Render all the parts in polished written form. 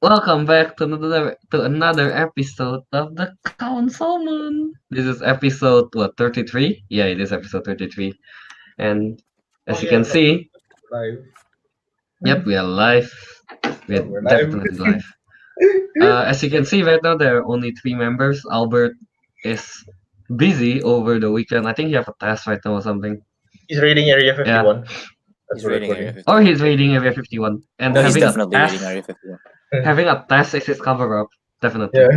Welcome back to another episode of the Councilmen. This is episode what 33? Yeah, it is episode 33. And Oh as you yeah, can it's see, live. yep, we are live. Oh, We're we're live. definitely live. As you can see right now, there are only three members. Albert is busy over the weekend. I think he have a test right now or something. He's raiding Area Yeah, 51. That's He's we're raiding Area recording. or 51. he's raiding Area 51 and No, he's having a definitely test. raiding Area 51. Having a test is his cover up. Definitely. Yeah.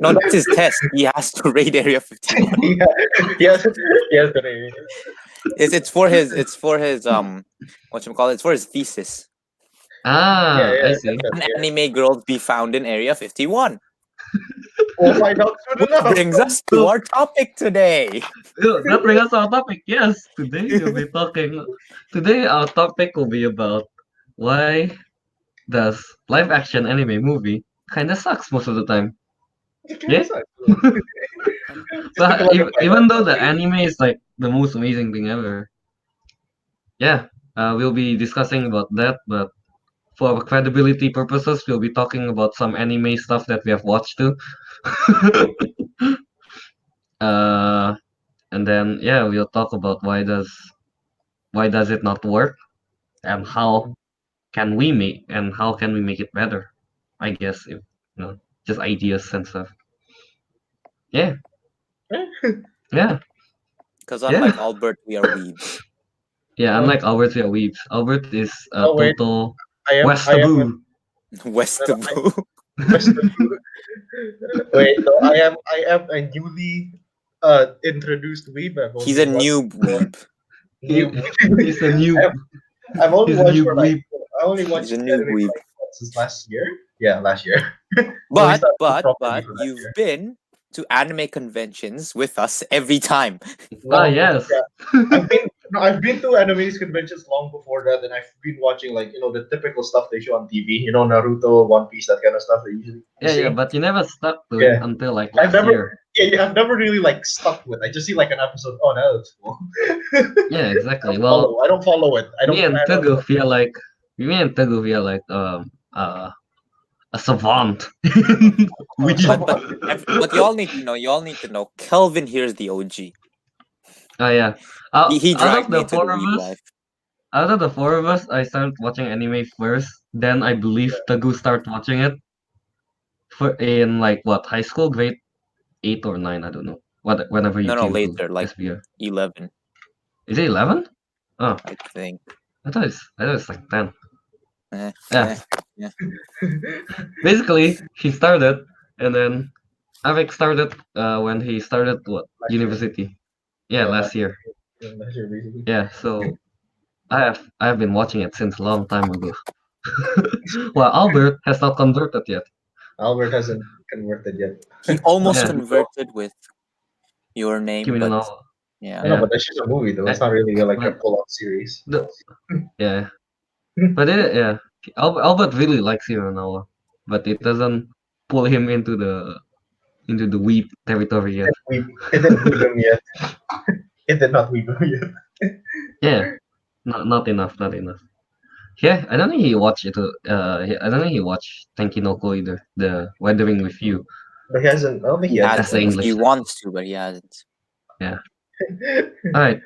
No, that's his test. He has to raid Area 51. yeah. Yes. Yes. Today. It's for his whatchamacallit, it's for his thesis. Ah, Yeah. I Yeah. see. Can anime girls be found in Area 51? We'll find out soon Which enough. brings us to our topic today. That brings us to our topic. Yes, today we'll be talking. Today our topic will be about why does live action anime movie kind of sucks most of the time. Yeah, Just to but clarify even that. though the anime is like the most amazing thing ever, yeah, we'll be discussing about that. But for our credibility purposes, we'll be talking about some anime stuff that we have watched too. uh, and then yeah, we'll talk about why does it not work and how can we make it better? I guess if just ideas and stuff. Yeah, yeah, Because yeah, unlike Albert, we are weebs. yeah. Oh, Unlike Albert, we are weebs. Albert is a oh wait, total I am. I am. Westaboo. West No, of I, Boo. West of you. Wait, no, I am. I am a newly introduced weeb. I've He's only a watched noob for weeb. new. He's a new. I've only He's a watched new for like. weeb. I only He's watched a noob anime weeb. for like since last year. Yeah, last year. But Properly for last you've year. been to anime conventions with us every time. Ah Long yes. yeah, I've been to animes conventions long before that, and I've been watching like the typical stuff they show on TV. Naruto, One Piece, that kind of stuff they usually you Yeah, see. but you never stuck to it Yeah, until like I've last never year. I've never really like stuck with. I just see like an episode. Oh, that looks cool. Yeah, I exactly. don't Well, follow. I don't follow it. I me don't. and I don't Teguh know. feel like me and Teguh feel like a savant. Oh, We But someone. but you all need to know. Kelvin here's the OG. yeah. He Out of dragged me the into the four of weeb us, life. I started watching anime first. Then I believe Tagu started watching it for in like what high school, grade 8 or 9. I don't know. Whenever you No, came to later, like SBR, 11, is it 11? Oh, I think. I thought it's like 10. Eh, Yeah. yeah. Basically, he started, and then Avik started when he started what Last year. university. Yeah, last year. Last year basically. Yeah, so I have been watching it since a long time ago. Well, Albert has not converted yet. Albert hasn't converted yet. He almost Yeah. converted with your name, Kimi no but Na yeah. No, but that's just a movie though. It's not really like a but full-on series. yeah, but yeah, Albert really likes Kimi no Na, but it doesn't pull him into the weep territory yet. It didn't weeb him yet. It did not weeb him yet. Yeah, not enough, not enough. Yeah, I don't think he watched it. I don't think he watched Tenkinoko either. The Weathering with You. But he hasn't. I don't think he He has. That's the hasn't. English. He wants to, but he hasn't. Yeah. All right.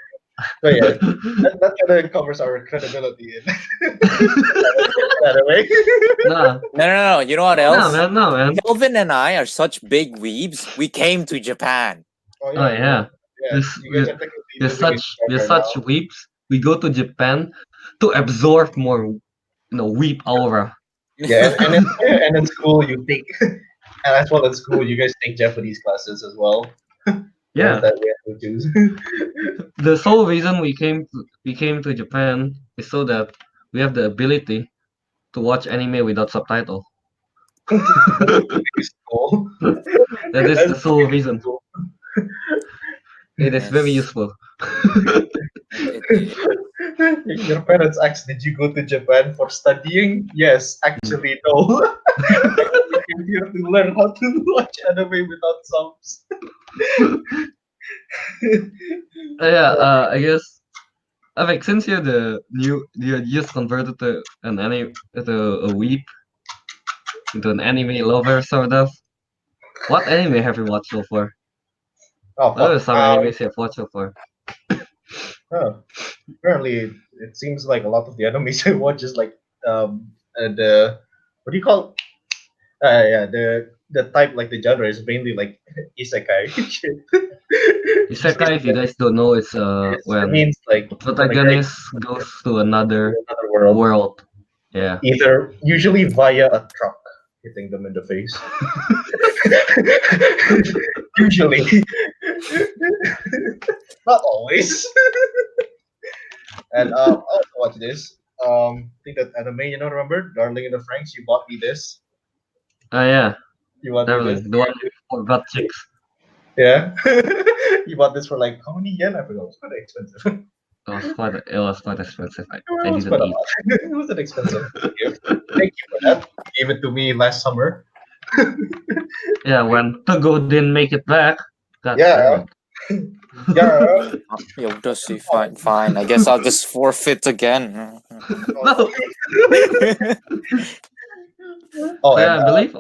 So yeah, that kind of covers our credibility in that way. Nah, No. You know what else? no, man. Kelvin and I are such big weebs. We came to Japan. Oh Oh yeah. yeah. You guys are technically living in We're Japan such now. weeps. We go to Japan to absorb more, weep aura. Yeah, and in school you take, and as well in school you guys take Japanese classes as well. Yeah. That we have to choose. The sole reason we came to Japan is so that we have the ability to watch anime without subtitle. Cool. That is the That's sole reason. cool. It is very Yes. useful. Your parents asked, "Did you go to Japan for studying?" Yes, actually no. I came here to learn how to watch anime without subs. Yeah, I guess. Avik, since you're you just converted to an anime to a weep. into an anime lover, sort of. What anime have you watched so far? Oh What are fuck. some animes you've watched so far? Apparently, it seems like a lot of the animes I watch is like the what do you call? Yeah, the type like the genre is mainly like isekai shit. Isekai, if you guys don't know, it's It when means like the when a guy protagonist goes to to another another world, world. Yeah. either usually via a truck hitting them in the face. Usually, not always. And I also watch this. I think that anime, remember Darling in the Franxx? You bought me this. Oh yeah, You bought me this. definitely. The one with four butt chicks. Yeah. You bought this for like how many yen? I forgot. It was quite expensive. It was quite expensive. I It was quite didn't a eat. lot. It was an expensive gift. Thank you for that. You gave it to me last summer. Yeah, when Teguh didn't make it back. God Yeah. damn it. Yeah. Yo, does she fine? I guess I'll just forfeit again. No. Oh, So yeah, and I believe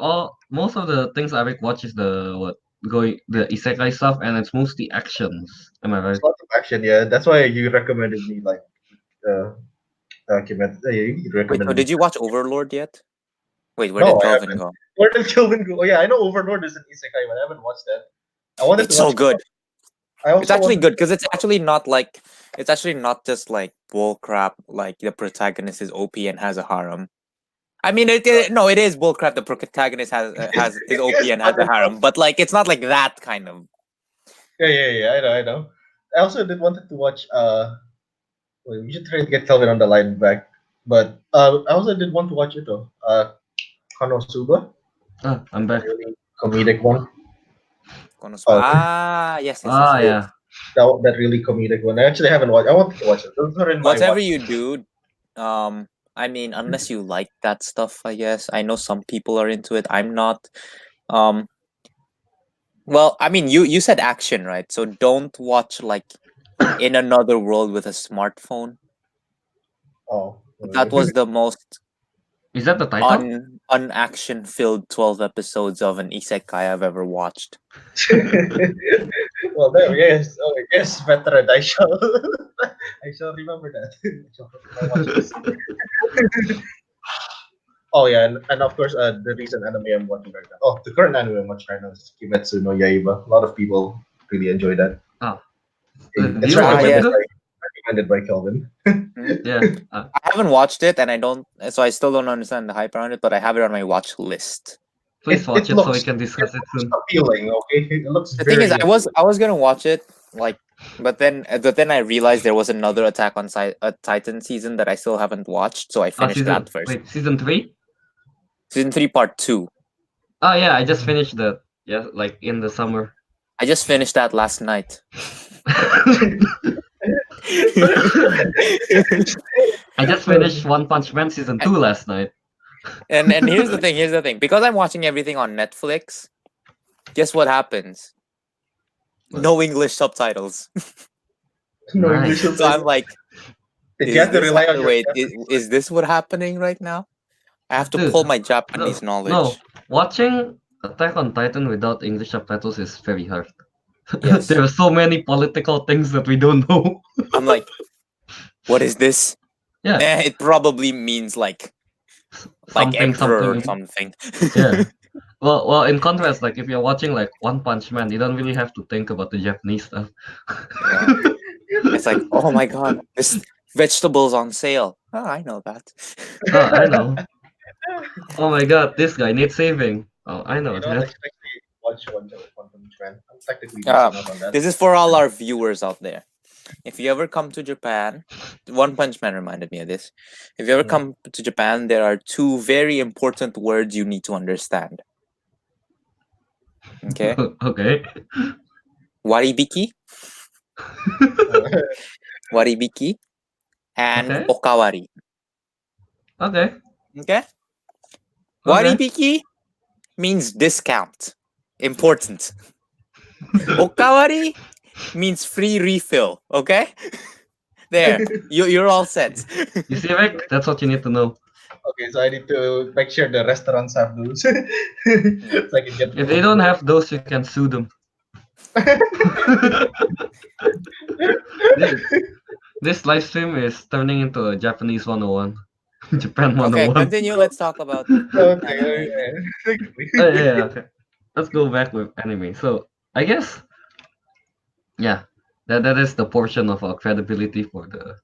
most of the things Ariq watches the isekai stuff, and it's mostly actions. Am I right? there's lots of action. Yeah, that's why you recommended me like uh, you Wait, so recommended me. did you watch Overlord yet? Wait, where No, did I Kelvin haven't. go? Where did Kelvin go? Oh yeah, I know Overlord is an isekai, but I haven't watched that. I wanted It's to watch. so good. I It's also actually wanted. good because it's actually not just like bull crap. Like the protagonist is OP and has a harem. I mean, no, it is bull crap. The protagonist has is OP Yes, and has but a harem, but like it's not like that kind of. yeah. I know. I also did wanted to watch. Well, we should try to get Kelvin on the line back. But I also did want to watch it though. Konosuba, Ah, I'm that back. really comedic one. Konosuba. Oh, Yes. Ah, yeah. that really comedic one. I actually haven't watched. I wanted to watch it. Those are in my Whatever watch. you do, I mean, unless you like that stuff, I guess. I know some people are into it. I'm not. Um, well, I mean, you said action, right? So don't watch like in another world with a smartphone. Oh. That was the most Is that the title? unaction filled 12 episodes of an isekai I've ever watched. Well, there, yes. Oh, yes, veteran. I shall. I shall remember that. I shall put in my watch list. Oh yeah, and of course, the recent anime I'm watching right now. Oh, the current anime I'm watching right now is Kimetsu no Yaiba. A lot of people really enjoy that. Oh, do It's you watch it Yes. too? recommended by Kelvin. Yeah. I haven't watched it, and so I still don't understand the hype around it. But I have it on my watch list. Please watch It it so we looks can discuss it soon. appealing. Okay, it looks The thing is, very appealing. I was gonna watch it, like, but then I realized there was another Attack on Titan season that I still haven't watched, so I Ah, finished that first. season 3? Season 3, part 2. Oh yeah, I just finished that. Yeah, like in the summer. I just finished that last night. I just finished One Punch Man season 2 last night. And here's the thing. Because I'm watching everything on Netflix, guess what happens? What? No English subtitles. No Nice. English So I'm subtitles. like, Did you have to rely on your wait, Japanese? is this what happening right now? I have to Dude, pull my Japanese no, knowledge. watching Attack on Titan without English subtitles is very hard. Yes. There are so many political things that we don't know. I'm like, what is this? Yeah, It probably means like emperor or something. something. Yeah. Well, in contrast, like if you're watching like One Punch Man, you don't really have to think about the Japanese stuff. Yeah. It's like, oh my god, this vegetables on sale. Oh, I know that. Oh, I know. Oh my god, this guy needs saving. Oh, I know You know, I that. should actually watch One Punch Man. I'm technically decent enough on that. This is for all our viewers out there. If you ever come to Japan, One Punch Man reminded me of this. If you ever come to Japan, there are two very important words you need to understand. Okay? Okay. Waribiki, waribiki, and Okay. okawari. Okay. Okay? Okay. Waribiki means discount. Important. Okawari means free refill. Okay? There. You're all set. You see, Rick? That's what you need to know. Okay, so I need to make sure the restaurants have those, so I can get. If they don't have those, you can sue them. this, this live stream is turning into a Japanese 101. Japan Okay, 101. continue. Let's talk about Okay, anime. Yeah, okay. Let's go back with anime. So I guess yeah, that is the portion of our credibility for the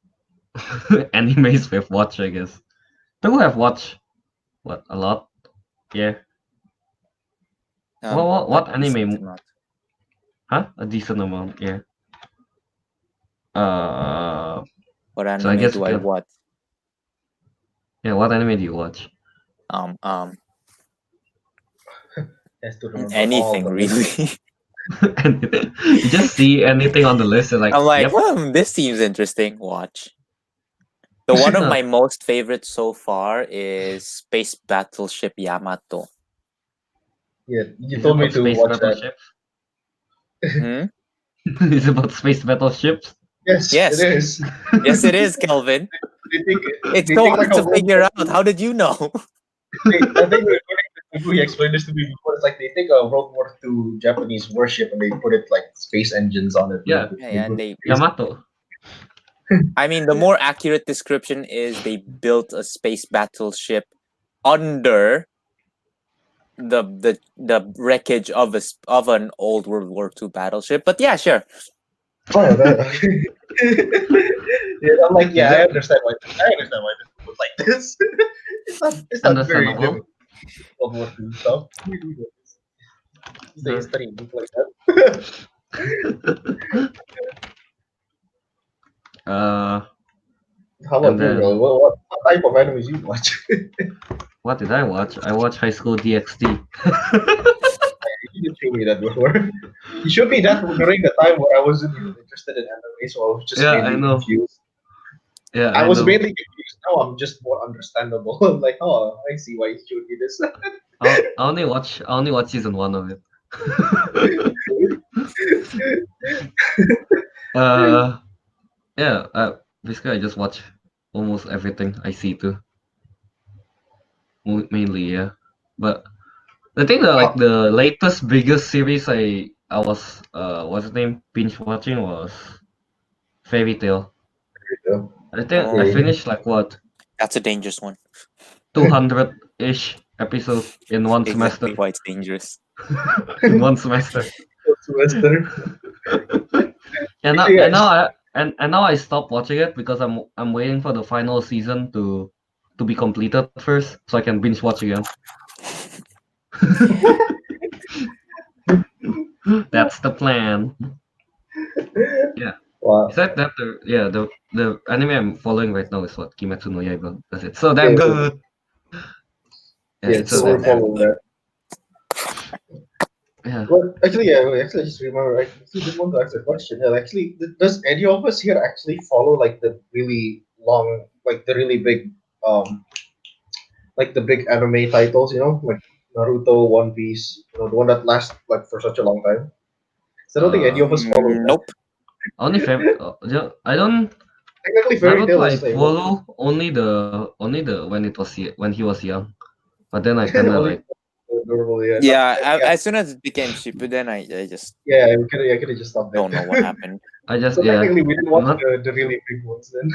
animes we've watched, I guess. Who have watched what a lot? Yeah. What A decent anime? amount. Huh? A decent amount, yeah. Uh What so I anime guess do we I can watch? yeah, what anime do you watch? Um, um, Has to remember all anything the list. really. And you just see anything on the list, you're like, I'm like, yep. this seems interesting. Watch. The one of my most favorites so far is Space Battleship Yamato. Yeah, you Is it told me about to space watch that. battleships? Hmm? Is it about space battleships? Yes, it Yes, is. yes, it is, Kelvin. They take It's they so take like hard a to World figure War out. II. How did you know? I think he explained this to me before. It's like they take a World War II Japanese warship and they put it like space engines on it. Yeah, They Yeah, and go to they. space. Yamato. I mean, the more accurate description is they built a space battleship under the wreckage of of an old World War II battleship. But yeah, sure. Oh, that. Yeah, I'm like, Is yeah, I it understand why. I understand why this was like this. It's not very difficult. understandable? World War II stuff. It's the Uh, history book like that. uh, How and about you, bro? then What type of animes you watch? what did I watch? I watched High School DxD. You did show me that before. You showed me that during the time where I wasn't even interested in anime, so I was just Yeah, I mainly know. confused. Yeah, I I was know. mainly confused. Now I'm just more understandable. I'm like, oh, I see why you showed me this. I only watch season one of it. uh, yeah. Basically, I just watch almost everything I see too. Mainly, yeah. But the thing that like Huh. the latest biggest series I was what's the name binge watching was Fairy Tail. Yeah. I think I Oh, Okay. finished like what that's a dangerous one. 200-ish episodes in one Exactly semester. why it's dangerous. In one semester. Semester. And now and now Yes. I and now I stopped watching it because I'm waiting for the final season to be completed first so I can binge watch again. That's the plan. Yeah. Wow. Besides that, the anime I'm following right now is what Kimetsu no Yaiba. That's it. So damn Yeah. good. Yeah, Yeah. it's so So So we're damn damn good. following good. that. Yeah. Well, actually, yeah. Actually, I just remember. I actually did want to ask a question. Yeah, actually, does any of us here actually follow like the really long, like the really big, like the big anime titles? You know, like Naruto, One Piece. You know, the one that lasts like for such a long time. So I don't think any Uh, of us follow that. Nope. only yeah, I don't Technically, Fairy Naruto Tail I is like what? follow only the when it was when he was young. But then I kinda Only like normal, yeah. Not, Yeah, yeah, as soon as it became Shippuden, I just yeah. I could have just stopped don't know what there. happened. I just So yeah. technically, we didn't watch Not the really big ones then.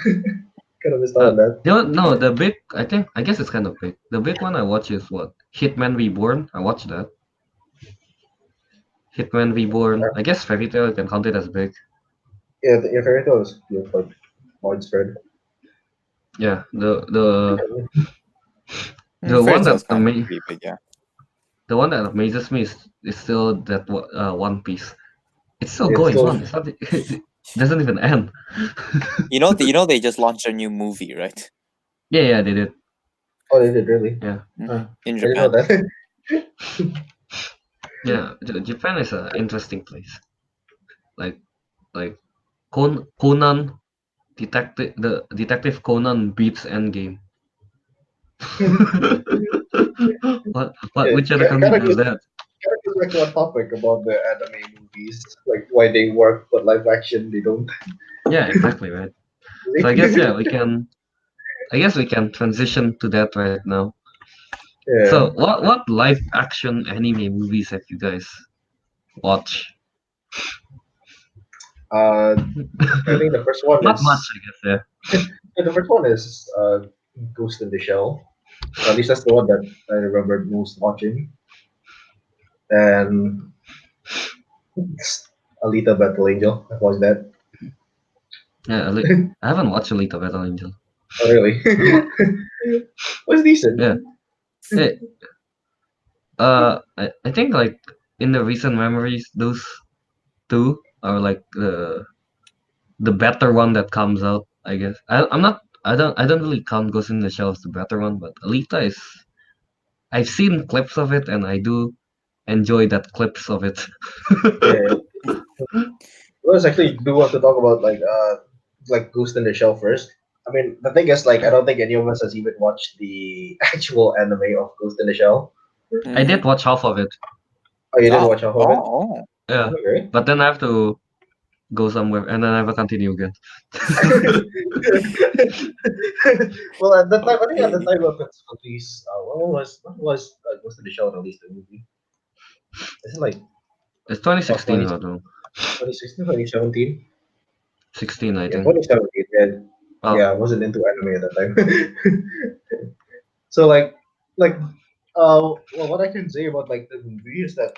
Could have missed out on that. no, the big I guess it's kind of big. The big one I watch is what? Hitman Reborn. I watched that. Hitman Reborn. I guess Fairy Tail can count it as big. Yeah, the Fairy Tail is quite widespread. Yeah, the Fairy one that Tail's kind of pretty big, yeah. the one that amazes me is still that One Piece. It's still It's going still on. It's not. It doesn't even end. They just launched a new movie, right? Yeah, they did. oh they did really. Yeah, Huh. In I didn't know Japan. that. yeah. Japan is an interesting place. Like like Conan the Detective Conan beats Endgame. What Yeah, which other country does that? kind of goes back to our topic about the anime movies, like why they work but live action they don't. Yeah, exactly, right. So I guess yeah, we can. I guess we can transition to that right now. Yeah. So, what live action anime movies have you guys watched? Uh, I think the first one Not much, is I guess. Yeah. yeah, the first one is Ghost in the Shell. So at least that's the one that I remember most watching. And Alita Battle Angel. I watched that. Yeah, I haven't watched Alita Battle Angel. Oh really? Was decent. Yeah. It, I think like in the recent memories, those two are like the better one that comes out. I guess I'm not. I don't really count Ghost in the Shell as the better one, but Alita is. I've seen clips of it, and I do enjoy that clips of it. Yeah. Let's actually do want to talk about like Ghost in the Shell first. I mean, the thing is, like, I don't think any of us has even watched the actual anime of Ghost in the Shell. I Mm-hmm. did watch half of it. Oh, you didn't Oh, watch half of it? oh, Yeah, Okay. but then I have to go somewhere, and then I have to continue again. Well, at the time, I think at the okay. time of its release, when was Ghost in the Shell released the movie? Is it like It's about 2016, I don't know. 2016, 2017? 16, I Yeah, think. 2017. Yeah, Well, yeah, I wasn't into anime at that time. So well, what I can say about like the movie is that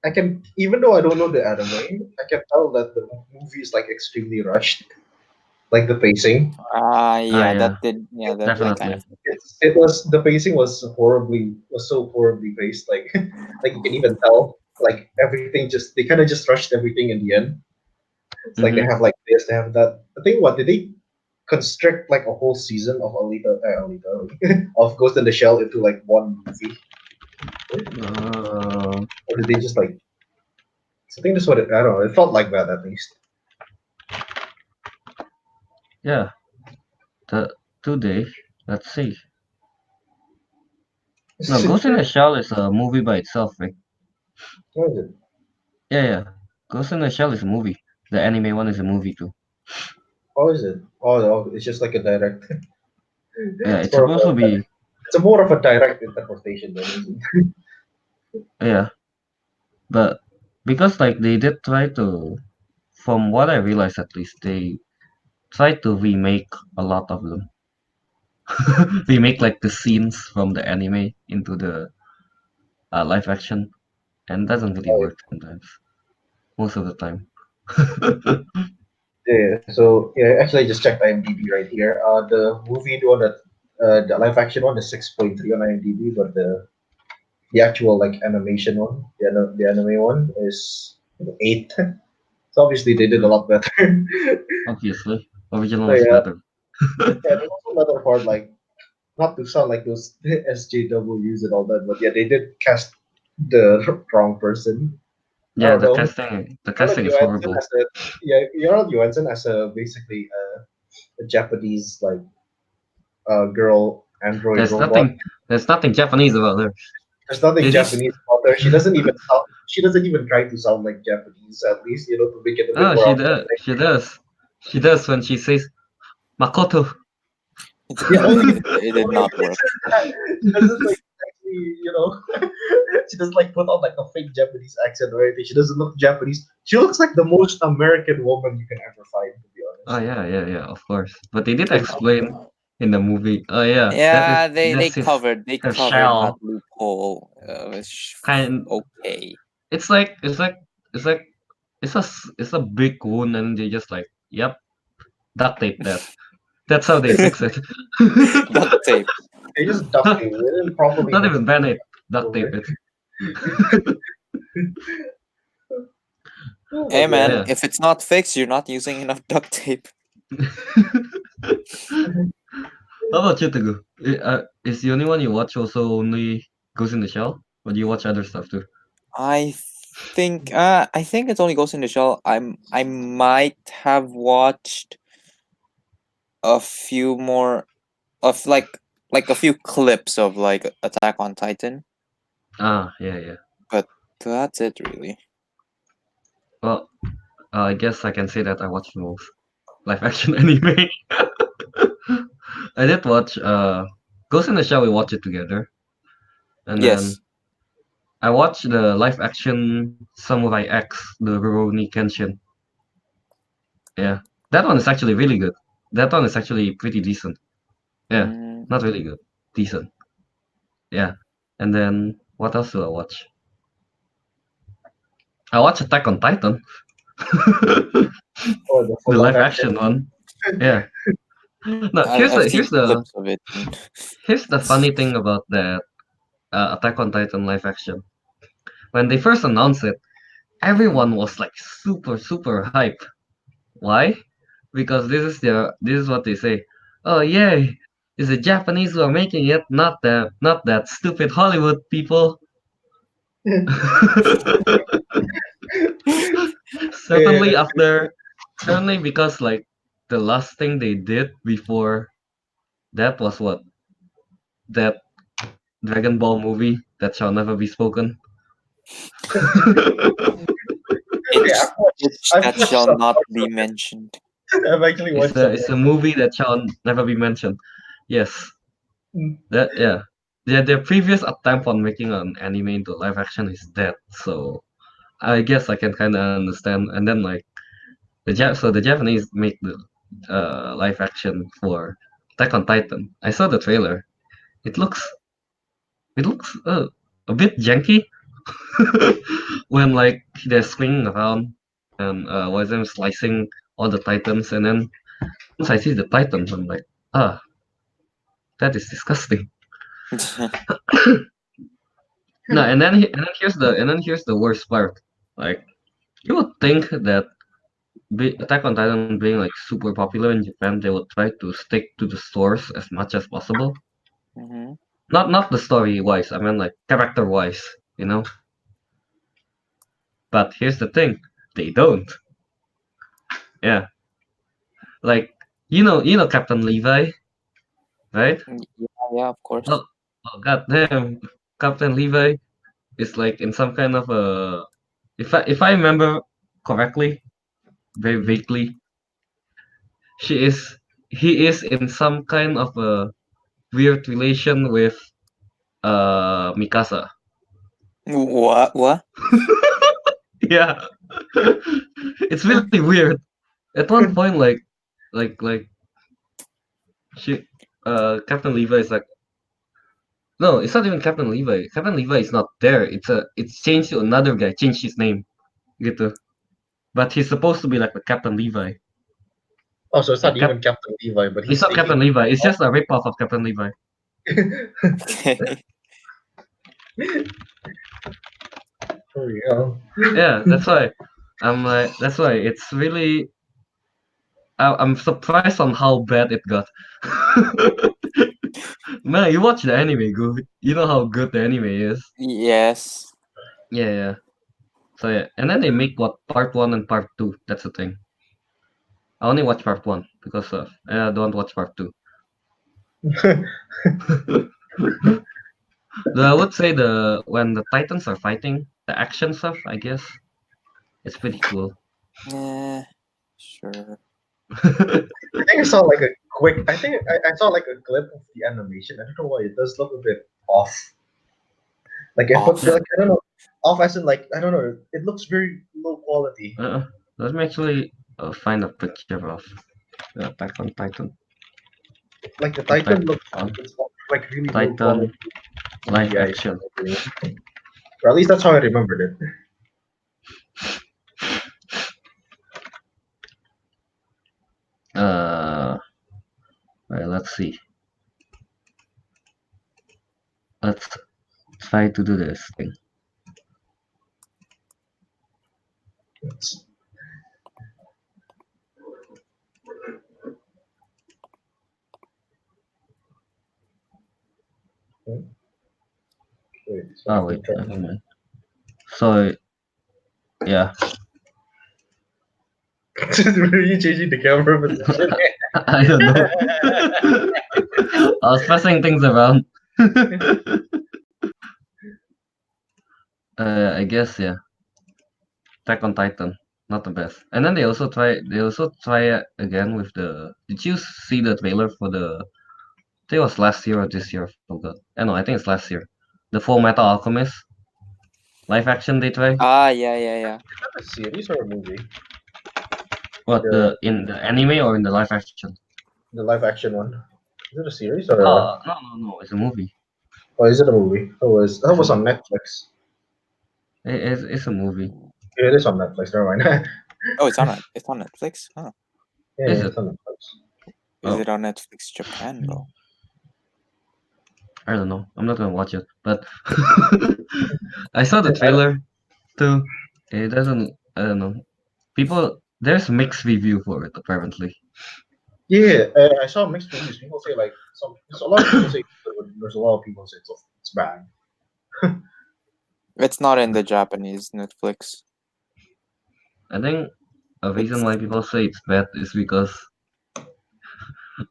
I can, even though I don't know the anime, I can tell that the movie is like extremely rushed, like the pacing. Yeah, yeah, that I kind of definitely. It was the pacing was so horribly paced. Like like you can even tell like everything just they kind of just rushed everything in the end. It's like they Mm-hmm. have like this, they have that. I think what did they constrict like a whole season of Alita of Ghost in the Shell into like one movie, Uh, or did they just like? I think that's what I don't know. It felt like that at least. yeah. The today, let's see. No, Ghost in the Shell is a movie by itself, right? What is it? Yeah, yeah. Ghost in the Shell is a movie. The anime one is a movie too. How is it? Oh, no, it's just like a direct. Yeah, It's it's more of supposed to a. be. It's a more of a direct interpretation than isn't it? Yeah, but because like they did try to, from what I realized at least, they tried to remake a lot of them. Remake like the scenes from the anime into the live action, and doesn't really Oh, work sometimes. Most of the time. yeah. So yeah, actually, I just checked IMDb right here. The movie, the one that the live action one is 6.3 on IMDb, but the actual like animation one, the anime one is 8. So obviously they did a lot better. Obviously, original So is yeah, better. yeah. There's also another part like not to sound like those SJWs and all that, but yeah, they did cast the wrong person. I Yeah, don't know. the Scarlett casting is Johansson horrible. as a yeah, Scarlett Johansson as a basically a Japanese like girl android There's robot. nothing. There's nothing Japanese about her. There's nothing It is. Japanese about her. She doesn't even sound. She doesn't even try to sound like Japanese. At least to make it a bit Oh, more she does. authentic. She does. She does when she says Makoto. Yeah, only it did only not work. she doesn't like actually she doesn't like put on like a fake Japanese accent or anything. She doesn't look Japanese. She looks like the most American woman you can ever find, to be Oh honest. yeah, yeah, yeah. Of course. But they did Like, explain in the movie. Oh yeah, Yeah, that's his they her covered that shell. loophole. Kind. Okay. It's like it's a big wound, and they just like, yep, duct tape that. That's how they fix it. Duct tape. they just duct tape. They didn't properly Not mix even it band-aid, duct tape over. it. Hey But yeah. man, Yeah. if it's not fixed, you're not using enough duct tape. How about you, Teguh? Is the only one you watch also only Goes in the Shell? Or do you watch other stuff too? I I think it's only Ghost in the Shell. I might have watched a few more of like a few clips of like Attack on Titan, Ah, yeah, yeah. but that's it really. Well, I guess I can say that I watch most live action anime. I did watch Ghost in the Shell. We watched it together, and then Yes. I watched the live action Samurai X, the Rurouni Kenshin. Yeah, that one is actually really good. That one is actually pretty decent. Yeah, Mm, not really good, decent. Yeah, and then what else do I watch? I watched Attack on Titan, the Oh, the full live live action. action one. Yeah. No, I've seen clips of it. here's the funny thing about that Attack on Titan live action. When they first announced it, everyone was like super hype. Why? Because this is what they say. Oh yay! It's the Japanese who are making it, not that stupid Hollywood people. Yeah, certainly after certainly because like the last thing they did before that was what? That Dragon Ball movie that shall never be spoken. yeah, Itch, itch I've that watched shall some not parts be of it. mentioned. I've actually watched some It's parts. a movie that shall never be mentioned. Yes. Mm. That yeah. Their previous attempt on making an anime into live action is dead. So I guess I can kinda understand. And then like the Japanese make the live action for Attack on Titan. I saw the trailer. It looks it looks a bit janky when like they're swinging around and was them slicing all the titans, and then once I see the titans, I'm like, ah, that is disgusting. No, and then here's the worst part. Like you would think that Attack on Titan being like super popular in Japan, they would try to stick to the source as much as possible. Hmm. Not the story wise. I mean like character wise, you know. But here's the thing, they don't. Yeah, like you know Captain Levi, right? Yeah, yeah, of course. Oh, oh god damn, Captain Levi is like in some kind of a if I remember correctly, very vaguely, she is he is in some kind of a weird relation with Mikasa. What? What? Yeah. It's really weird. At one point like she Captain Levi is like no, it's not even Captain Levi. Captain Levi is not there. It's changed to another guy, changed his name. Gitu. But he's supposed to be like the Captain Levi. Oh, so it's Like not even Captain Levi, but it's he's not taking. Captain Levi. It's just a ripoff of Captain Levi. Okay. Oh yeah. Yeah, that's why. I'm like that's why it's really. I'm surprised on how bad it got. Man, you watch the anime, good. You know how good the anime is. Yes. Yeah, yeah. So yeah, and then they make what part one and part two. That's the thing. I only watch part one because of I don't watch part two. Though I would say the when the Titans are fighting, the action stuff, I guess, it's pretty cool. Sure. I think I saw like a quick. I saw like a clip of the animation. I don't know why it does look a bit off. Like if it, Off. like I don't know, off as in like I don't know. It looks very low quality. uh, Let me actually find a picture of Attack on Titan. Like the Attack Titan looks on it's like really low quality Titan live CGI. action. Or at least that's how I remembered it. Uh, right, let's see. Let's try to do this thing. It's- Wait, so I Oh have to wait, try. never mind. So yeah, Were you changing the camera position? I don't know. I was passing things around. I guess yeah. Attack on Titan, not the best. And then they also try it again with the. Did you see the trailer for the think it was last year or this year. I forgot. No, I think it's last year. The Full Metal Alchemist live action they tried. Ah, yeah. Is that a series or a movie? What The in the anime or in the live action? the live action one. Is it a series or a? No, it's a movie. Or is it a movie? That was on Netflix. It's a movie. Yeah, it is on Netflix. Never mind. Oh, it's on Netflix. Huh? Yeah, Is yeah, it? it's on Netflix. Is Oh, it on Netflix Japan though? I don't know. I'm not gonna watch it, but I saw the Yeah, trailer too. It doesn't. I don't know. People, there's mixed review for it apparently. yeah, I saw mixed reviews. People say like there's a lot of people say it's good, but there's a lot of people say it's bad. It's not in the Japanese Netflix. I think a reason It's why people say it's bad is because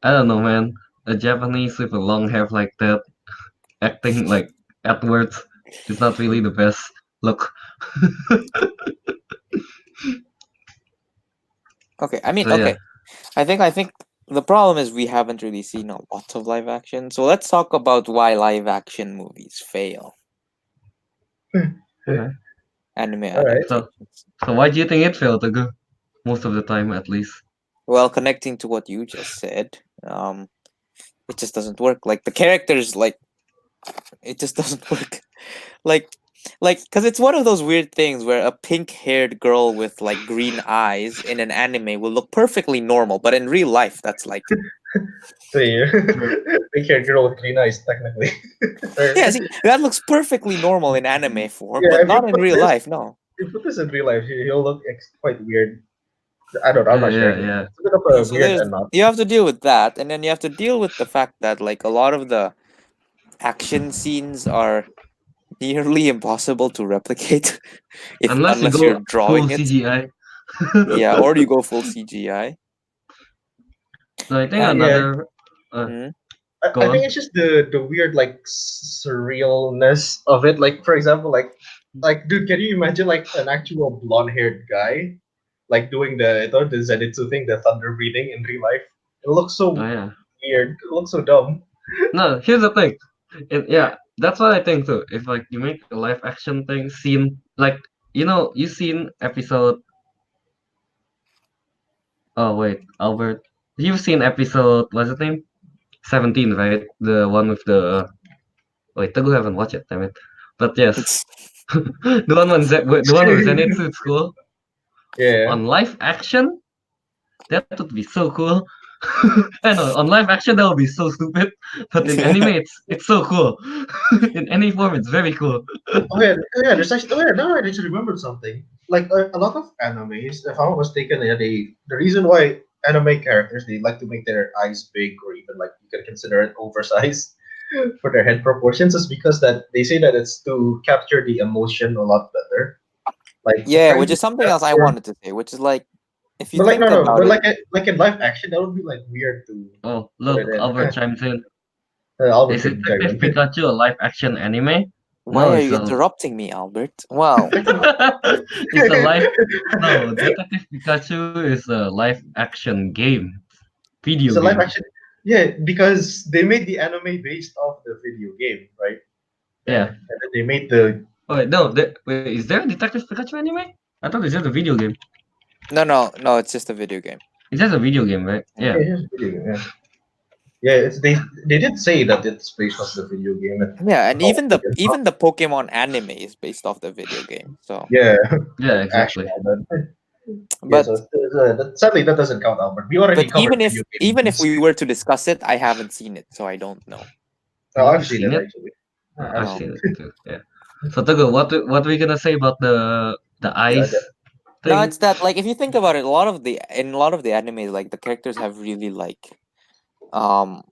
I don't know, man. A Japanese with a long hair like that acting like Edwards is not really the best look. okay. I mean, So yeah, okay. I think the problem is we haven't really seen a lot of live action. So let's talk about why live action movies fail. okay. Anime All right. So adaptations. so why do you think it failed to go? Most of the time, at least. Well, connecting to what you just said, it just doesn't work. Like the characters, like it just doesn't work. like because it's one of those weird things where a pink-haired girl with like green eyes in an anime will look perfectly normal, but in real life, that's like So yeah, True. big haired girl with green eyes, technically. Or- yeah. See, that looks perfectly normal in anime form, yeah, but not in real life. No. if you put this in real life, he'll look quite weird. I don't know. I'm not sure. Yeah. It's a bit of Yeah, a so weird there's and not. you have to deal with that, and then you have to deal with the fact that like a lot of the action scenes are nearly impossible to replicate if Unless you unless you're go full drawing it. CGI. Yeah, or you go full CGI. So I think And Yeah, another. mhm. Go I think on. it's just the weird like surrealness of it. Like for example, like dude, can you imagine like an actual blonde haired guy like doing the Zenitsu thing, the thunder breathing in real life? It looks Oh so yeah. weird. It looks so dumb. No, here's the thing. Yeah, that's what I think too. If like you make a live action thing scene, like you seen episode. Oh wait, Albert, you've seen episode. What's his name? 17, right? The one with the. Wait, Teguh haven't watched it. Damn it. But yes, It's the one with Zenitsu school Yeah. on live action. That would be so cool. I know on live action that would be so stupid, but in anime it's so cool. In any form, it's very cool. Oh yeah, there's actually, oh yeah, now I just remembered something. Like a lot of animes, if I'm not mistaken, yeah, the reason why anime characters they like to make their eyes big or even like you can consider it oversized for their head proportions is because that they say that it's to capture the emotion a lot better. Like yeah, for which is instance, something else I wanted to say, which is like if you but like no think no, about but it, like in live action that would be like weird to Oh, put it look, in. Albert chimes in. Albert Is can chime Detective in. Pikachu a live action anime? why No, are it's you a interrupting me, Albert? Well, it's a live. No, Detective Pikachu is a live action game, video It's a live game. action. Yeah, because they made the anime based off the video game, right? Yeah. And then they made the Oh wait, no. Wait, is there a Detective Pikachu anime? I thought it's just a video game. no, it's just a video game. It's just a video game, right? Mm. Yeah. yeah, here's the video game. Yeah, yeah. They did say that it's based off the video game. Yeah, and Oh, even the Pokemon anime is based off the video game. So, yeah, Yeah, actually, exactly. yeah. but So sadly, that doesn't count, Albert. We already but covered video game even if movies. we were to discuss it, I haven't seen it, so I don't know. Oh, You I've haven't seen seen it it? actually. I've I've Oh. seen seen it. it too. Yeah. So Togo, what are we gonna say about the Yeah, eyes No, thing? it's that like if you think about it, a lot of the animes, like the characters have really like um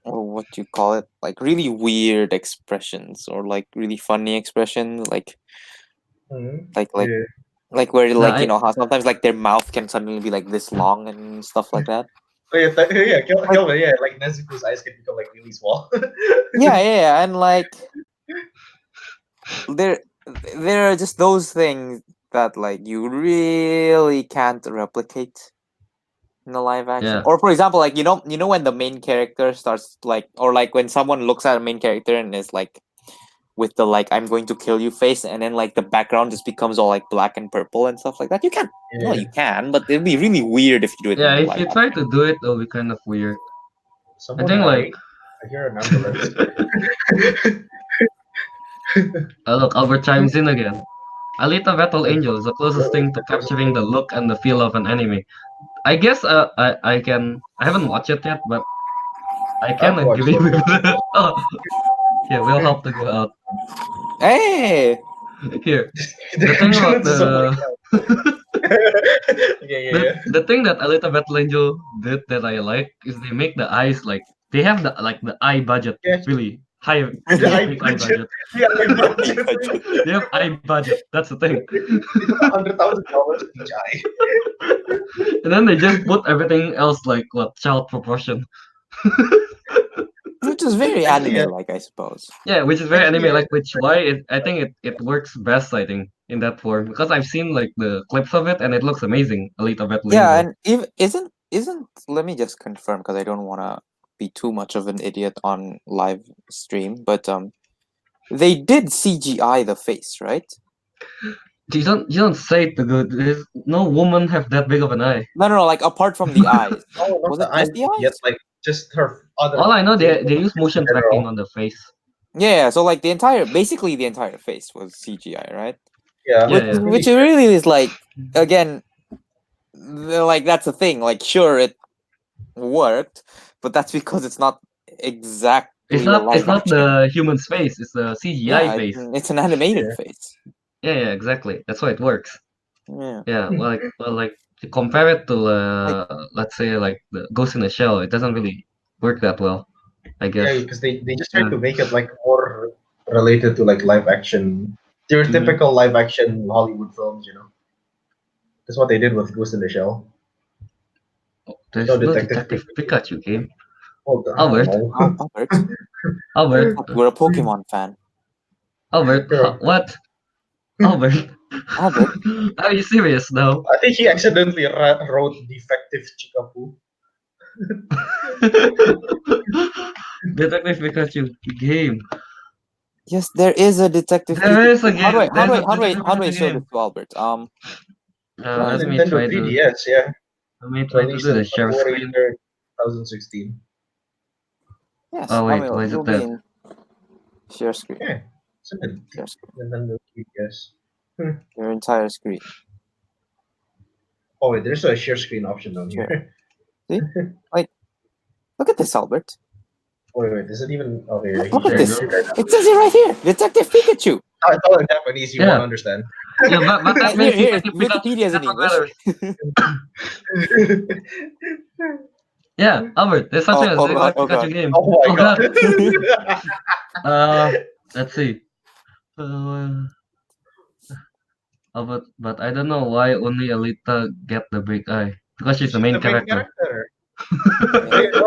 or what do you call it? Like really weird expressions or like really funny expressions, like like yeah. like where No, like you I know how sometimes like their mouth can suddenly be like this long and stuff like that. Oh yeah, yeah. Like Kelvin, yeah. Like Nezuko's eyes can become like really small. yeah, and like there there are just those things that like you really can't replicate. in the live action. Yeah. Or for example, like you know when the main character starts like, or like when someone looks at a main character and is like with the like "I'm going to kill you" face, and then like the background just becomes all like black and purple and stuff like that. You can, no, Yeah. you can, but it'd be really weird if you do it Yeah, in if live you try to do it, it'll be kind of weird. I Someone think like I hear an ambulance. look, Albert chimes in again. Alita Battle Angel is the closest thing to capturing the look and the feel of an anime. I guess I haven't watched it yet, but I can I've watched agree it. with that. Oh, yeah, we'll have to go out. Hey, Here, The the thing about ambulance is somebody the else. Yeah. the thing that Alita Battle Angel did that I like is they make the eyes like they have the eye budget Yeah, really high, the really eye big eye budget. budget. The eye budget. They have eye budget. That's the thing. They put $100,000 each eye. And then they just put everything else like what child proportion. which is very Actually, anime like, I suppose. Yeah, which is very Actually, anime like, which why I think it works best. I think in that form because I've seen like the clips of it and it looks amazing. Alita Battle Yeah, Angel. and if isn't let me just confirm because I don't want to be too much of an idiot on live stream, but they did CGI the face, right? You don't say it too good. There's no woman have that big of an eye. No, like apart from the eyes. no, not Was the it eye just the yet. eyes? Like just her other. All I know they facial use motion in general. tracking on the face. Yeah, so like basically the entire face was CGI, right? Yeah, Yeah, Which really is like, again, like that's the thing. Like, sure, it worked, but that's because it's not exactly It's a not live action. the human's face. It's the CGI Yeah, face. it's an animated Yeah. face. Yeah, exactly. That's why it works. Yeah. Yeah, like to compare it to let's say like the Ghost in the Shell, it doesn't really work that well. I guess. Yeah, because they just tried Yeah. to make it like more related to like live action, your Mhm. typical live action Hollywood films. That's what they did with Ghost in the Shell. There's No no Detective Detective Pikachu game. Hold on, Albert, Albert, Albert, we're a Pokemon fan. Albert, Sure. what? Albert, Albert, are you serious now? I think he accidentally wrote Defective Chikapu. Detective Pikachu game. yes, there is a Detective There Pikachu. is a How do I game. There's a how do I Detective show Pikachu this game. to Albert? Let me Nintendo try to 3DS, yeah, do released in the share February screen. 3rd, 2016. Yes. Oh wait, Hamil, why is you'll it be that? in share screen. Yeah, it's a Share screen. Nintendo 3DS. Your entire screen. Oh wait, there's a share screen option down here. See? Like, look at this, Albert. Wait, is it even? Oh, here, Look at There you this. go. It says it right here. Detective Pikachu. I thought in Japanese you Yeah. won't understand. Yeah, but that means Here, Detective Wikipedia is in Pikachu English. matters. Yeah, Albert, there's such a Oh, Detective God. Pikachu game. Oh my god. Let's see. But I don't know why only Alita get the big eye because she's the main The main character. character. Yeah,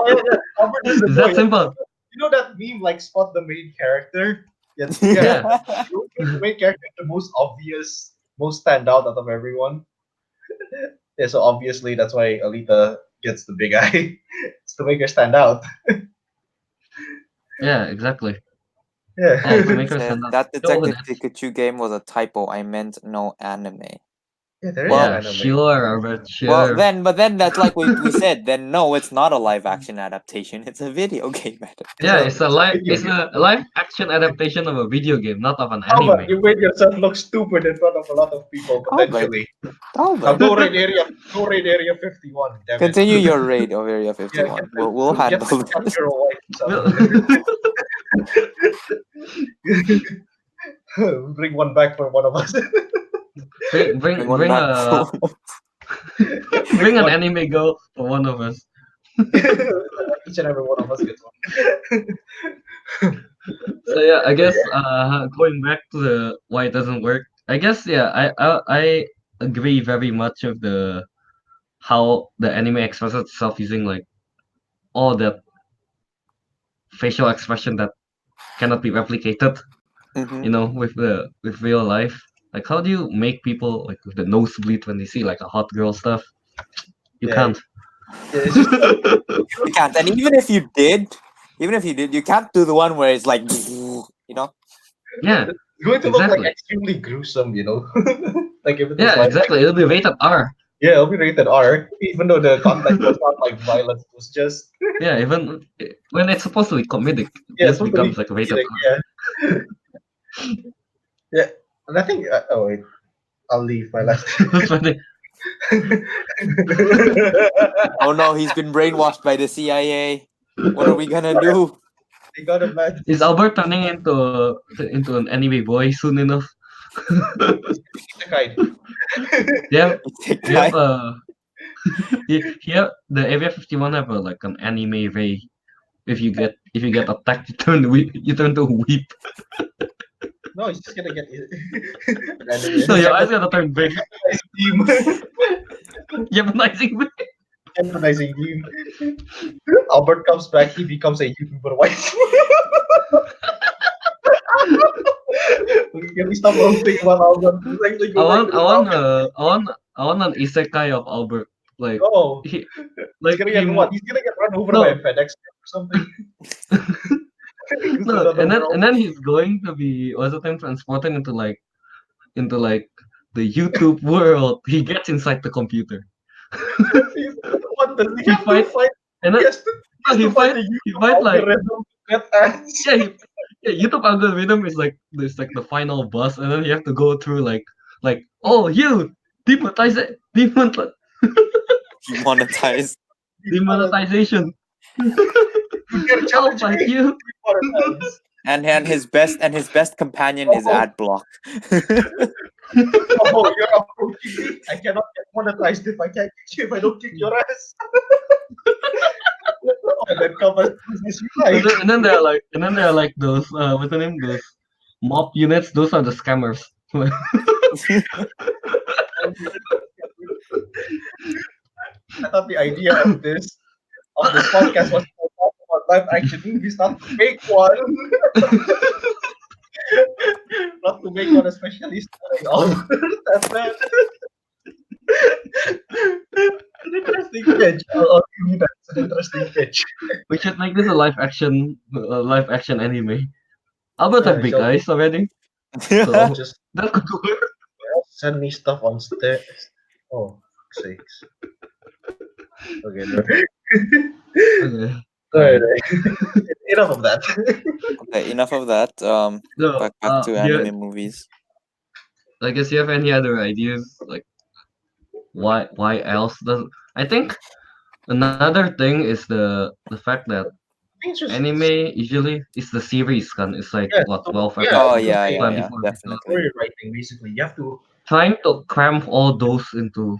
Albert is the It's boy. that simple. You know that meme like spot the main character? Yeah. Yeah. The main character is the most obvious, most standout out of everyone. Yeah, so obviously that's why Alita gets the big eye. It's to make her stand out. Yeah, exactly. Yeah. Oh, to make her Said, stand out. that No, Detective that's- Pikachu game was a typo. I meant no anime. Yeah, there is Well- yeah, anime. sure, Albert, sure. Well, then that's like we said. Then no, it's not a live action adaptation. It's a video game adaptation. Yeah, it's a video live action adaptation of a video game, not of an Albert, anime. you made yourself look stupid in front of a lot of people potentially. Now Albert, go raid area 51. Damn it. continue your raid of Area 51. get We'll get handle the this. capture a wipe Bring one back for one of us. bring one bring back. a bring an anime girl for one of us. Each and every one of us gets one. So yeah, I guess going back to the why it doesn't work. I guess yeah, I agree very much of the how the anime expresses itself using like all that facial expression that cannot be replicated. Mhm. You know, with real life. Like how do you make people like with the nosebleed when they see like a hot girl stuff? You Yeah. can't. Yeah, it's just You can't. And even if you did, you can't do the one where it's like, Yeah, it's going to look like exactly. extremely gruesome, you know. Like if it was Yeah, live exactly. It'll be rated R. yeah, it'll be rated R, even though the content was not like violence. It was just Yeah, even when it's supposed to be comedic, it yeah, it's just supposed to be becomes like rated comedic. R. Yeah, yeah. And I think oh wait, I'll leave my last. That's funny. oh no, he's been brainwashed by the CIA. What are we gonna do? They got a match. Is Albert turning into an anime boy soon enough? The kind. Yeah, Take you have time. here the Area 51 have like an anime ray. If you get attacked, you turn to weep. No, he's just gonna get an enemy. No, your eyes gonna turn big. Team. Japanizing me. Emphasizing team. Albert comes back. He becomes a YouTuber. Why? Can we stop roasting about Albert? Let's actually I go back to want I the want topic. I want an isekai of Albert. Like Oh, he he's like gonna get him what? He's gonna get run over by a no FedEx truck or something. Because no another world. and then he's going to be what's the time transported into like the YouTube world. He gets inside the computer. What does he He have to fights fight? and then He no, has to fight the he YouTube fight like algorithm to get ads. yeah YouTube algorithm is like this like the final boss, and then you have to go through like oh you demonetize it Demonetized. demonetization. You dare I'll challenge fight me? you. Demonetize. And his best companion is Oh, Adblock. oh, you're approaching me. I cannot get monetized if I don't kick your ass. Oh, then come as business unite. And then there are like those what's the name, those mob units. Those are the scammers. I thought the idea of this podcast was to talk about live action movies, not to make one, not to make one especially starring Albert. That's bad. An interesting pitch. I'll give you that. It's an interesting pitch. We should make this a live action anime. Albert have big So eyes already, yeah, so just that could work. send me stuff on Oh, sakes. Okay, no. Okay, Alright, alright. enough of that. Okay, enough of that. So Back to do you, anime movies. I guess you have any other ideas like why else does I think another thing is the fact that It's just anime usually is the series kan. It's like yeah, what so, 12 yeah, Oh episodes, yeah, story, yeah, yeah, 24 episodes. definitely. story writing basically. You have to Trying to cram all those into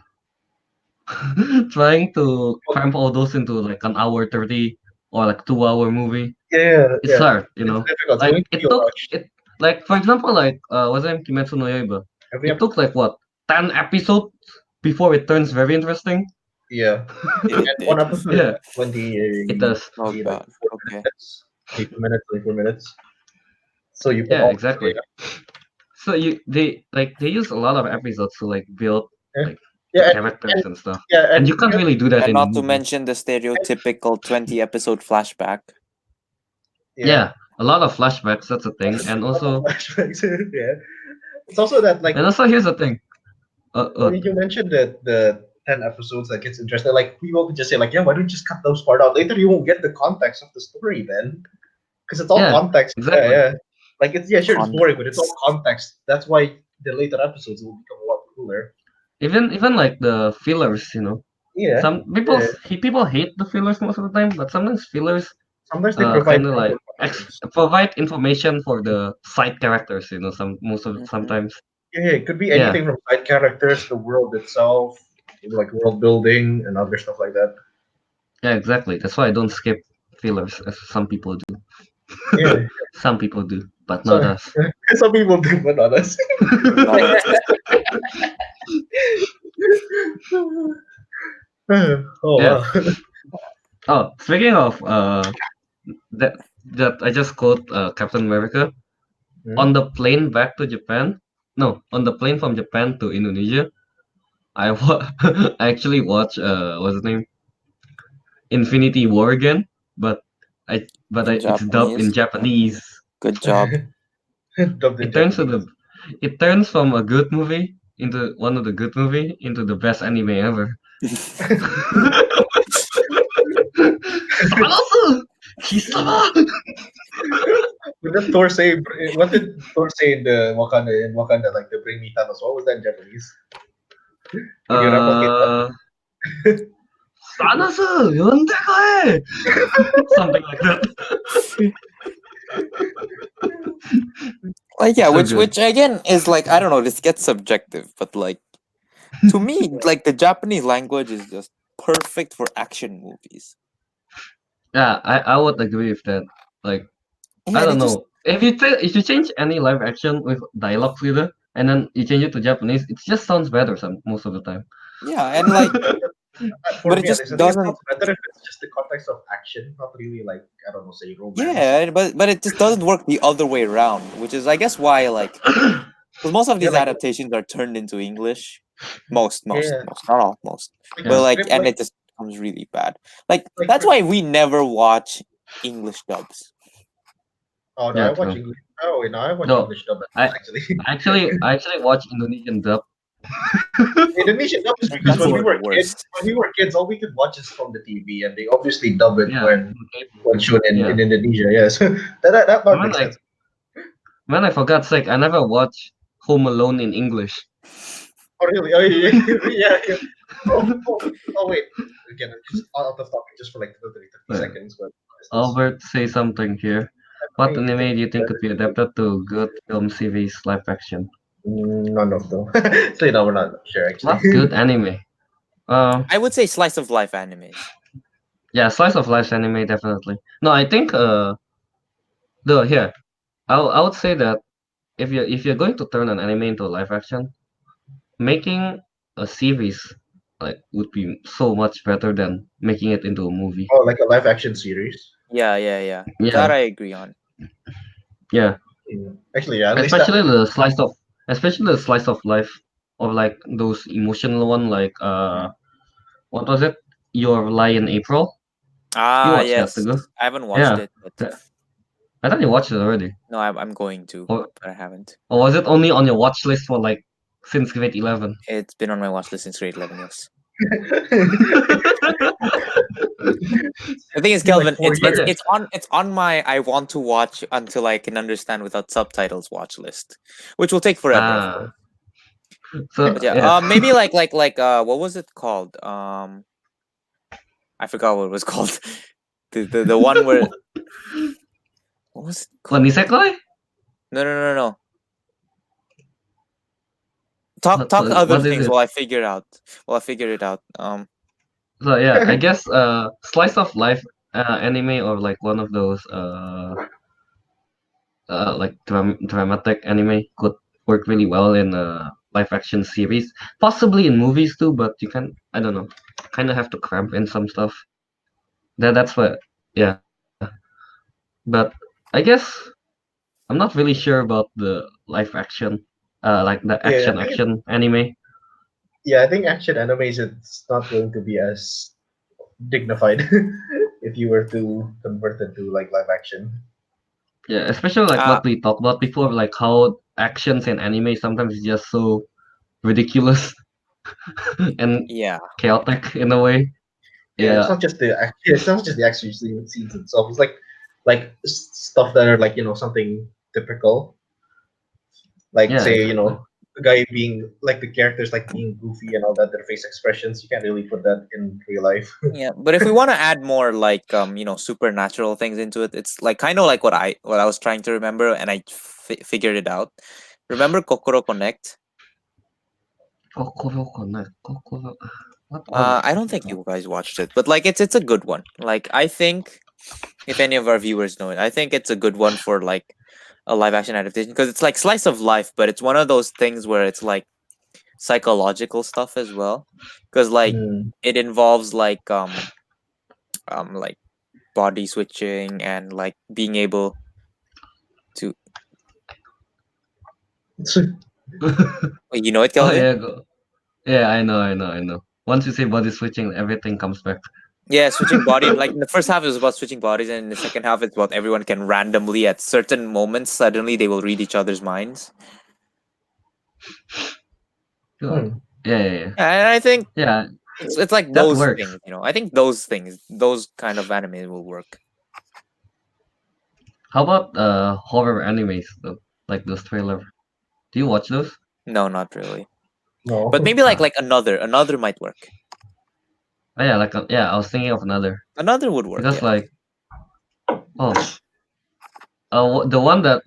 trying to cram all those into like an hour 30 or like 2 hour movie. yeah, It's yeah. hard, you It's know. difficult. So you Like need to it feel took rushed. it like for example like what's the name, Kimetsu no Yaiba. Every It episode. took like what 10 episodes before it turns very interesting. Yeah. It And one did. episode is Yeah, like 20, it does. Oh like god. 4 Okay. minutes, 8 minutes, 24 minutes. So you put Yeah, all exactly. yeah, So they use a lot of episodes to like build yeah, like the yeah, characters and and stuff. yeah, And and you can't really do that And in a not to movie. mention the stereotypical 20-episode flashback. yeah, Yeah, a lot of flashbacks, that's a thing. flashbacks. Yeah. It's also that like And also here's the thing. when you mentioned that the 10 episodes that gets interesting, like people could just say like, yeah, why don't you just cut those part out? Later you won't get the context of the story then, because it's all Yeah, context. Yeah, exactly. yeah. Like it's yeah, sure, it's boring, but it's all Context. context. That's why the later episodes will become a lot cooler. Even like the fillers, you know. Yeah, Some yeah. people hate the fillers most of the time, but sometimes fillers Sometimes they provide kind of like content markers. provide information for the side characters, you know, Mhm. sometimes. Yeah, it could be Yeah, anything from side characters, the world itself, like world building and other stuff like that. yeah, exactly. That's why I don't skip fillers as some people do. Yeah. Some people do, but not So us. some people do, but not us. Not us. Oh Yeah. wow. Oh, speaking of that I just quote Captain America Hmm? on the plane back to Japan. No, on the plane from Japan to Indonesia. I actually watched what's his name? Infinity War again, but it's dubbed in Japanese. Japanese. Good job. Dubbed in It turns to Japanese. the it turns from a good movie into one of the good movie into the best anime ever. Sanosu! Kisama! What did Thor say? What did Thor say in the Wakanda like the bring me Thanos? What was that in Japanese? Can you replicate that? Uh, Sanosu! Yonde Something like that. Like yeah, So which good. again is like I don't know, this gets subjective, but like to me, like the Japanese language is just perfect for action movies. Yeah, I would agree with that. Like, Yeah, I and don't it just know. If you change any live action with dialogues either, and then you change it to Japanese, it just sounds better most of the time. yeah, and like For but it me, at just least, I think it doesn't sounds better if it's just the context of action, not really like I don't know, say romance. yeah, but it just doesn't work the other way around, which is I guess why like because most of Yeah, these like adaptations are turned into English. yeah, Not all, most. like But the Yeah. like, script, and it just becomes really bad. Like like that's why we never watch English dubs. oh no, I Yeah, watch true. English. Oh wait, no, I watch No, English dub I actually. I actually watch Indonesian dub. Indonesian dub is because That's when we Before. even were kids, worse. all we could watch is from the TV, and they obviously dub it Yeah, when shown in yeah. Indonesia. Yes, that And part when makes sense. I for God's sake, I never watched Home Alone in English. Oh really? Oh yeah, yeah, yeah. Oh wait. Again, just out of topic, just for like 30 Wait, seconds. But what is this? Albert, say something here. What Hey, you think anime do you it's think could better? be adapted to good film series live action? None of them. So no, we're not sure actually. What good anime? I would say slice of life animes. Yeah, slice of life anime definitely. No, I think the here I would say that if you're going to turn an anime into a live action, making a series like would be so much better than making it into a movie. Oh, like a live action series. Yeah. That Yeah, I agree on. yeah. Actually, yeah, at least that. Especially especially the slice of life or like those emotional one like what was it? Your Lie in April? You Ah, watched that, yes. Teguh? I haven't watched Yeah. it, but Yeah. I thought you watched it already. no, I'm going to, Or but I haven't. or was it only on your watch list for like since grade 11? It's been on my watch list since grade 11. Yes. The thing is, It's been like Kelvin, four But years. yeah. it's on my I want to watch until I can understand without subtitles watch list, which will take forever, of course. Ah. So But yeah, yeah. maybe like what was it called? I forgot what it was called. The one where what was it What called? Nisekoi? No. Talk other What is things it? while I figure it out. While I figure it out. So yeah, I guess slice of life anime or like one of those like dramatic anime could work really well in a live action series, possibly in movies too. But you can I don't know, kind of have to cramp in some stuff. That's what yeah. But I guess I'm not really sure about the live action, like the Yeah, action anime. I think action animes it's not going to be as dignified if you were to convert it to like live action. Yeah, especially like uh what we talked about before, like how actions in anime sometimes is just so ridiculous and yeah. chaotic in a way. Yeah, it's Yeah, not just it's not just the action scenes itself. It's like stuff that are like something typical. Like yeah, say exactly. the guy being like the characters like being goofy and all that, their face expressions. You can't really put that in real life. Yeah, but if we want to add more like supernatural things into it, it's like kind of like what I was trying to remember and I figured it out. Remember Kokoro Connect? Kokoro Connect. Kokoro. What was I it? don't think you guys watched it, but like it's a good one. Like I think if any of our viewers know it, I think it's a good one for like a live action adaptation because it's like slice of life, but it's one of those things where it's like psychological stuff as well, because like Hmm. it involves like body switching and like being able to. Wait, you know it, Oh Kelvin? yeah, go. Yeah, I know. Once you say body switching, everything comes back. Yeah, switching body. Like in the first half, it was about switching bodies, and in the second half, it's about everyone can randomly at certain moments suddenly they will read each other's minds. Good. Hmm. Yeah. And I think Yeah, it's like that those works. things, I think those things, those kind of anime will work. How about horror animes though? Like those trailer. Do you watch those? No, not really. No. But maybe like Ah. another might work. Oh, yeah, yeah, I was thinking of another. Another would work. Because Yeah. like the one that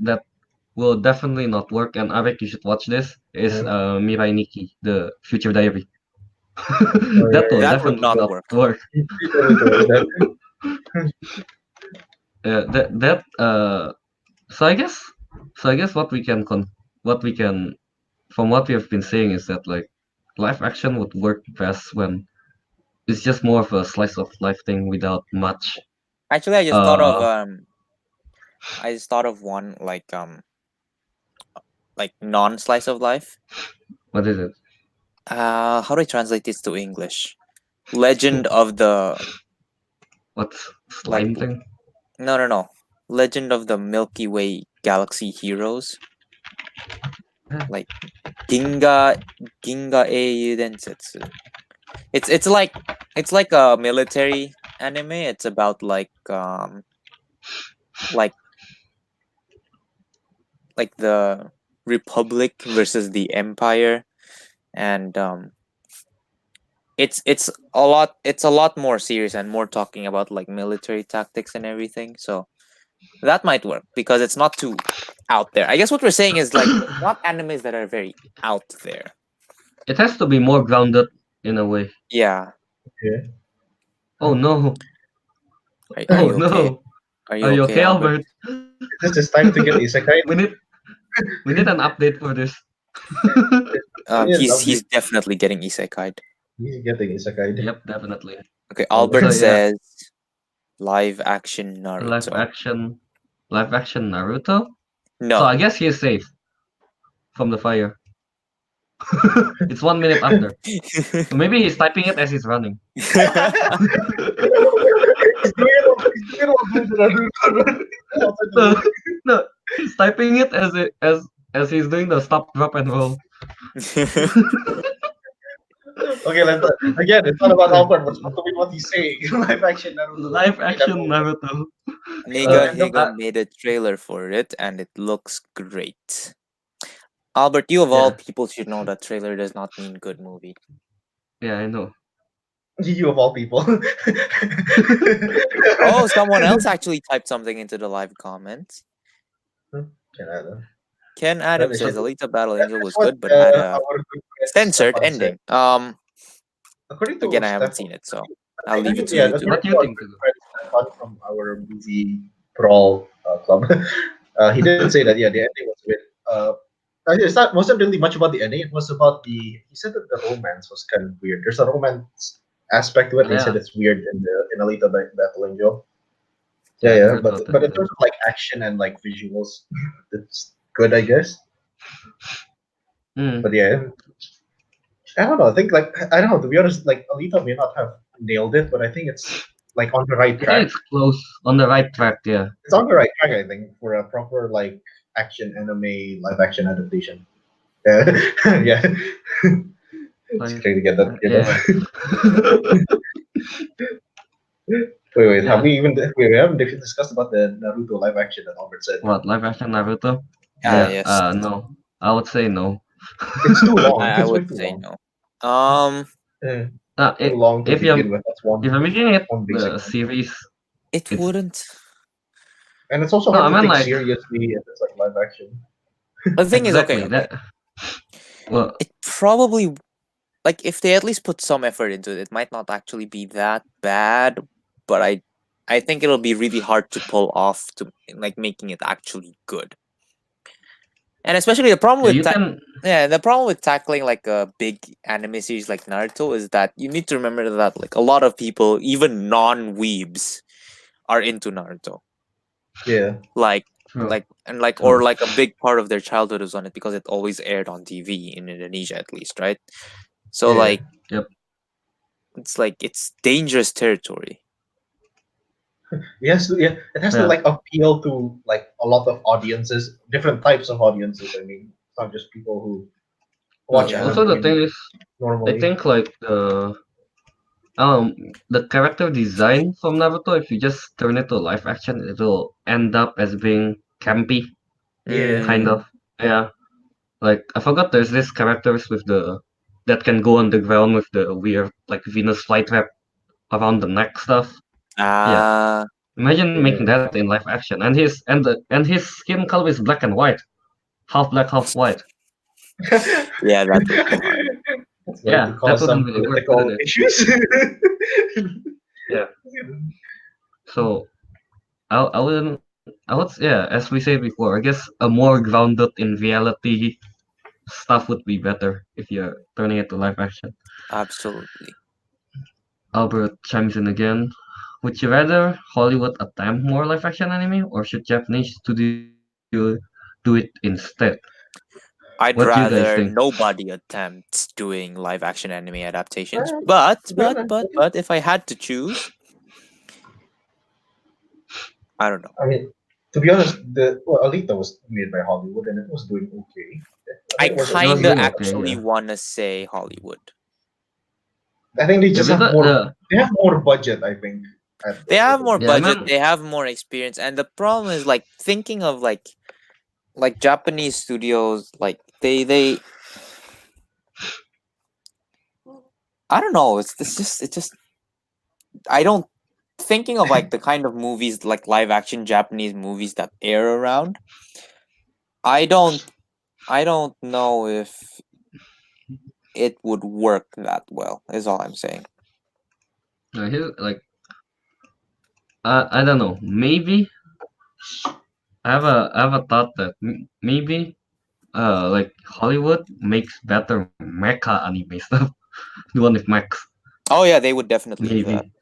will definitely not work, and Ariq, you should watch this, is Hmm. Mirai Nikki, the Future Diary. Oh That will That would definitely not not work. work. yeah. You told me to watch that. That so I guess what we can from what we have been saying is that like live action would work best when it's just more of a slice of life thing without much Actually, uh I just thought of one like non slice of life. what is it? How do I translate this to English? Legend of the What's like slime thing? no. Legend of the Milky Way Galaxy Heroes. Eh, Like Ginga Eiyu Densetsu. It's like a military anime. It's about like the Republic versus the Empire, and it's a lot more serious and more talking about like military tactics and everything. So that might work because it's not too out there. I guess what we're saying is like not animes that are very out there. It has to be more grounded in a way. Yeah. Yeah. Oh no. Are Oh you okay? no. Are you Are you okay, okay, Albert? Albert? This is time to get isekai. we need we need an update for this. Yeah, He's update. definitely getting isekai. He's getting isekai. Yep, definitely. Okay, So Albert yeah, says live action live Naruto. action live action Naruto. So No. I guess he is safe from the fire. It's 1 minute after. So maybe he's typing it as he's running. He's doing it while doing the Naruto run outside the No, movie. no, he's typing it as he's doing the stop, drop, and roll. Okay, again. It's not about Albert, but it's supposed to be what he's saying. Live action Naruto. Live Okay, that's action all. Naruto. Niga And the Higa made a trailer for it and it looks great. Albert, you of all Yeah, people should know that trailer does not mean good movie. yeah, I know. you of all people. Oh, someone else actually typed something into the live comments. Canada. Ken That Adams is says what Alita Battle that Angel is was what good but had a our good friend censored Stefan said. ending. According to Again, I haven't Stefan, seen it, so I'll leave it to yeah, you two. according What do to you our think, good Teguh? friend Stefan from our movie Brawl club, he did say that yeah, the ending was a bit. It's not wasn't really much about the ending. It was about the. He said that the romance was kind of weird. There's a romance aspect to it. Oh, They said yeah, it's weird in Alita Battle Angel. Yeah, yeah, I've yeah, heard about but that in too. terms of like action and like visuals, it's good, I guess. Mm. But yeah, I don't know. I think like I don't know. To be honest, like Alita may not have nailed it, but I think it's like on the right I think track. it's close on the right track. Yeah, It's on the right track, I think, for a proper like action anime live action adaptation. Yeah, yeah. It's like, great to get that together. yeah, Wait, have yeah. we even we haven't even discussed about the Naruto live action that Albert said. What live action Naruto? Yeah, Yes. No, I would say no. it's too long. I It's way would too say long. no. Yeah, too It, long to if you're begin with. That's one if you're making it one basic the one. series, It it's wouldn't. And it's also no. hard I to mean take like seriously if it's like live action. The thing is, exactly okay. that. Well, It probably like if they at least put some effort into it, it might not actually be that bad. But I think it'll be really hard to pull off to like making it actually good. And especially the problem yeah, with you can. the problem with tackling like a big anime series like Naruto is that you need to remember that like a lot of people, even non-weebs, are into Naruto. Yeah, Like True, or true. like a big part of their childhood is on it because it always aired on TV in Indonesia at least, right? So yeah. like Yep. it's like it's dangerous territory. Yeah, it has to Yeah. like appeal to like a lot of audiences, different types of audiences. I mean, it's not just people who watch No. Yeah. Also, the anime thing is, I normally. think like the character design from Naruto, if you just turn it to live action, it'll end up as being campy, Yeah, kind Mm, of. Yeah. Like I forgot there's this characters with the that can go underground with the weird like Venus flytrap around the neck stuff. Yeah. ah, Imagine making yeah. that in live action. And his skin color is black and white. Half black, half white. yeah, that would be hard. It's going to Yeah, that cause wouldn't some really work, wouldn't political it? issues. Yeah. So I wouldn't I would yeah, as we said before, I guess a more grounded in reality stuff would be better if you're turning it to live action. Absolutely. Albert chimes in again. Would you rather Hollywood attempt more live action anime or should Japanese studio do it instead? What do I'd you guys think? rather nobody attempts doing live action anime adaptations. To be honest, But if I had to choose, I don't know. I mean, to be honest, the well, Alita was made by Hollywood and it was doing okay. I I think it was It was okay. kinda doing okay, actually yeah. wanna say Hollywood. I think they Yeah, just because have more. They have more budget. I think at They the have more studio. yeah, I budget, mean they have more experience, and the problem is like thinking of like Japanese studios, like they I don't know, it's just I don't thinking of like the kind of movies like live action Japanese movies that air around. I don't I don't know if it would work that well. Is all I'm saying. here's like I don't know. Maybe I have a thought that maybe like Hollywood makes better mecha anime stuff. The one with mechs, Oh yeah, they would definitely do that. maybe.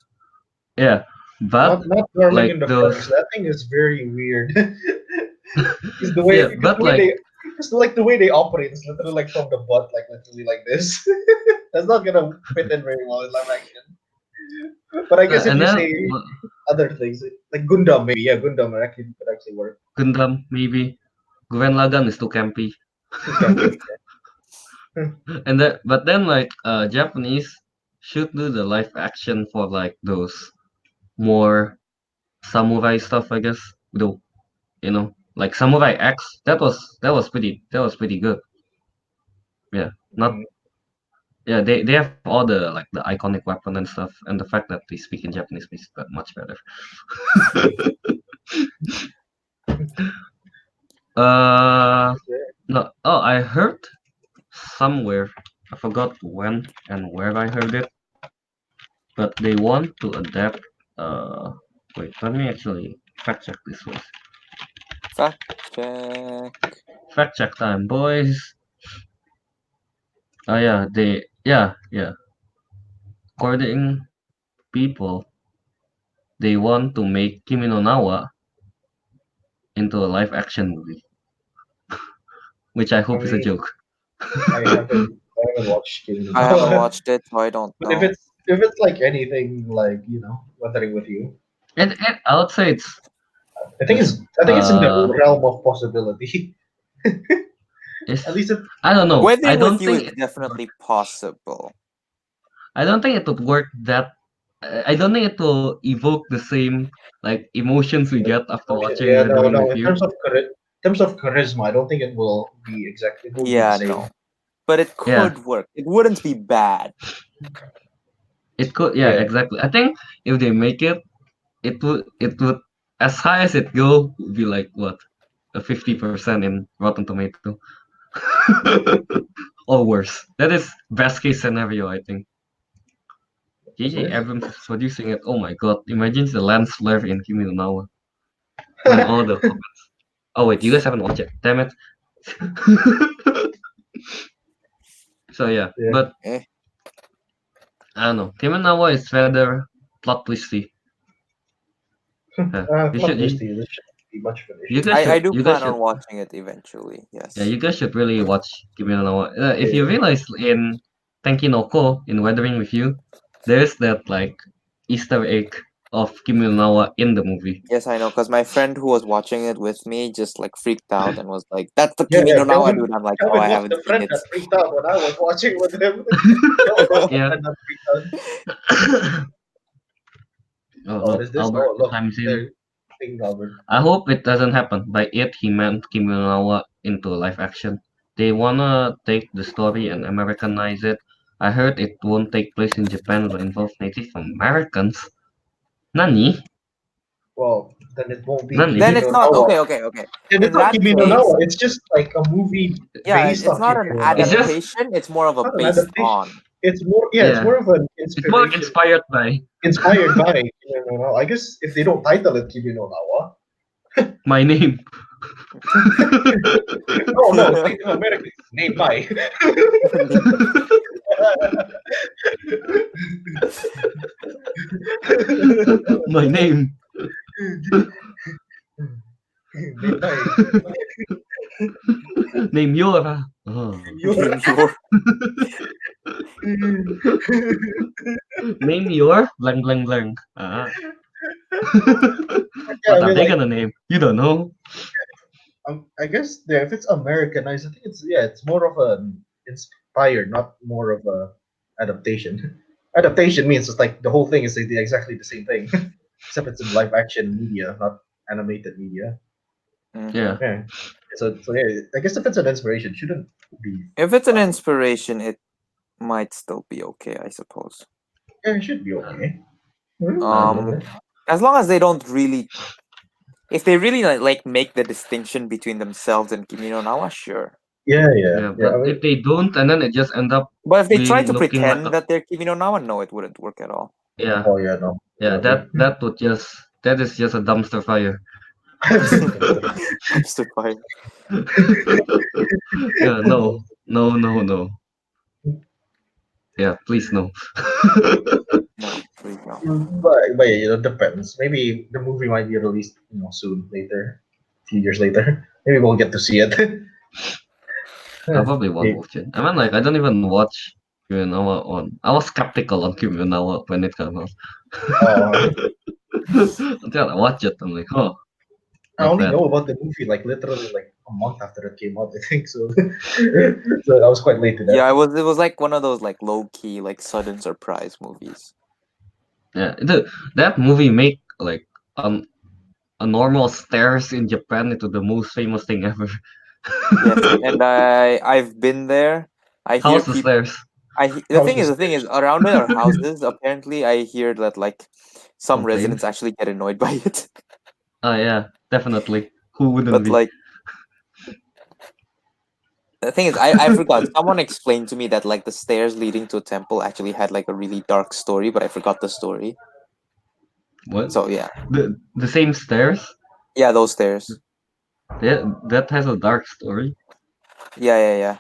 Yeah, but Not Darling like in the those. Franxx. That thing is very weird. Yeah, The but way like it's like the way they operate is literally like from the butt, like literally like this. That's not gonna fit in very well in live action. But I guess if and you then say other things like Gundam, maybe yeah, Gundam actually could actually work. Gundam maybe. Gurren Lagann is too campy. Too campy. And then but then like Japanese should do the live action for like those more samurai stuff, I guess. Though like Samurai X, that was pretty good. Yeah, not Mm. yeah. They have all the like the iconic weapon and stuff, and the fact that they speak in Japanese makes that much better. No. Oh, I heard somewhere. I forgot when and where I heard it, but they want to adapt. Uh, wait. Let me actually fact check this one. Fact check. Fact check time, boys. Oh yeah, yeah. According people, they want to make Kimi no Nawa into a live action movie, which I I hope is a mean, joke. I haven't watched Kimi I no haven't Na. watched it, so I don't But know. if it's like anything like Wuthering with You, And I would say it's this I think it's in the realm of possibility. is At least it I don't know. Weathering with You is definitely possible. I don't think it would work that. I don't think it will evoke the same like emotions we get after emotion. watching Yeah, no, Weathering no. with You. In terms of charisma, I don't think it will be exact. It will be the Yeah, same. no. But it Yeah, could work. It wouldn't be bad. it could. Yeah, Yeah. exactly. I think if they make it, it would as high as it go would be like what a 50% in Rotten Tomato or worse. That is best case scenario, I think. J.J. Sure. Abrams is producing it. Oh my god! Imagine the lens flare in Kimi no Na wa when all the oh wait, you guys haven't watched it. Damn it. So yeah, Yeah. but Eh. I don't know. Kimi no Na wa is rather plot twisty. You Plot should twist. This shouldn't be much of an you issue. guys should I do you guys plan should on watching it eventually. yeah Yes. you guys should really watch Kimi no Na wa. If you Yeah. realize in Tenki no Ko in Weathering with You, there's that like Easter egg of Kimi no Na wa in the movie. Yes, I know, because my friend who was watching it with me just like freaked out and was like, "That's the Yeah, Kimi yeah. no Na wa, dude." I'm like, "Oh, Kelvin I was haven't the seen friend it." that freaked out when I was watching with him. Kelvin was the Yeah. friend that freaked out. Oh Oh, what look, is this? Albert, Oh, the look, time seal. there, King Albert. I hope it doesn't happen. By it, he meant Kimi no Na wa into live action. They wanna take the story and Americanize it. I heard it won't take place in Japan or involve Native Americans. Nani? Well, then it won't be Nani? Then Kimi it's no not Nawa. okay. Okay, okay. And it's In not that Kimi no case, Nawa. It's just like a movie yeah, based it's on not Kimi an no It's Nawa. just adaptation. It's more of a Not an based adaptation. on. It's more, yeah, it's yeah. more of an It's more like inspiration, inspired by inspired by Kimi no Nawa. I guess if they don't title it Kimi no Nawa, my name. no, no, Native American name by. My name. Name by. Name Yora. Oh. Your Name your. Name your blank blank blank. Ah. Yeah, I What are mean, they like, gonna name? You don't know. I guess there, if it's Americanized, I think it's, yeah, it's more of an inspired, not more of a adaptation. Adaptation means it's like the whole thing is exactly the same thing, except it's in live action media, not animated media. Mhm. Yeah. Yeah. So yeah, I guess if it's an inspiration, it shouldn't be If it's an fine. inspiration, it might still be okay, I suppose. Yeah, it should be Uh, okay. I don't know. As long as they don't really, if they really like make the distinction between themselves and Kimi no Nawa, sure. Yeah, yeah, Yeah, yeah. but I mean, if they don't, and then it just end up But if they try being to looking like pretend a that they're Kimi no Nawa, no, it wouldn't work at all. yeah, oh yeah, no, yeah. never. That would just that is just a dumpster fire. Dumpster fire. Yeah, no, no, no, no. Yeah, please no. No, please no. But yeah, depends. Maybe the movie might be released, soon, later, a few years later. Maybe we'll get to see it. I probably won't Yeah. watch it. I mean, like I don't even watch Kurinawa on. I was skeptical on Kurinawa when it came out. Uh, Until I watch it, I'm like, oh, I not only bad. know about the movie like literally like a month after it came out, I think so. So I was quite late to Yeah, that. it was like one of those like low key, like sudden surprise movies. Yeah, that movie make like a normal stairs in Japan into the most famous thing ever. Yes, and I've been there. I hear How's the people. stairs? The How's thing is, this? around our houses. Apparently, I hear that like some residents Complaints? actually get annoyed by it. Oh yeah, definitely. Who wouldn't But be? like the thing is, I forgot. Someone explained to me that like the stairs leading to a temple actually had like a really dark story, but I forgot the story. What? So yeah, The same stairs? yeah, those stairs. That has a dark story. Yeah.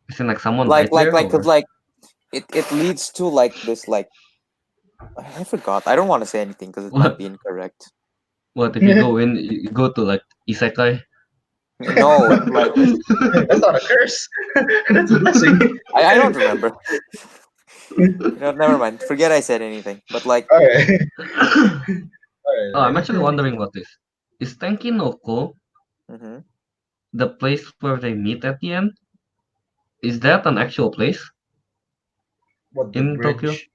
Isn't like someone died there Cause or like it leads to like this like I forgot. I don't want to say anything because it might what? be incorrect. What if you go in? You go to like isekai. No, it's like That's not a curse. That's a blessing. I don't remember. Never mind. Forget I said anything. But like, Alright. Oh, I'm Alright. actually wondering what this is. Tenkinoko mhm. the place where they meet at the end? Is that an actual place What, the in Tokyo? bridge?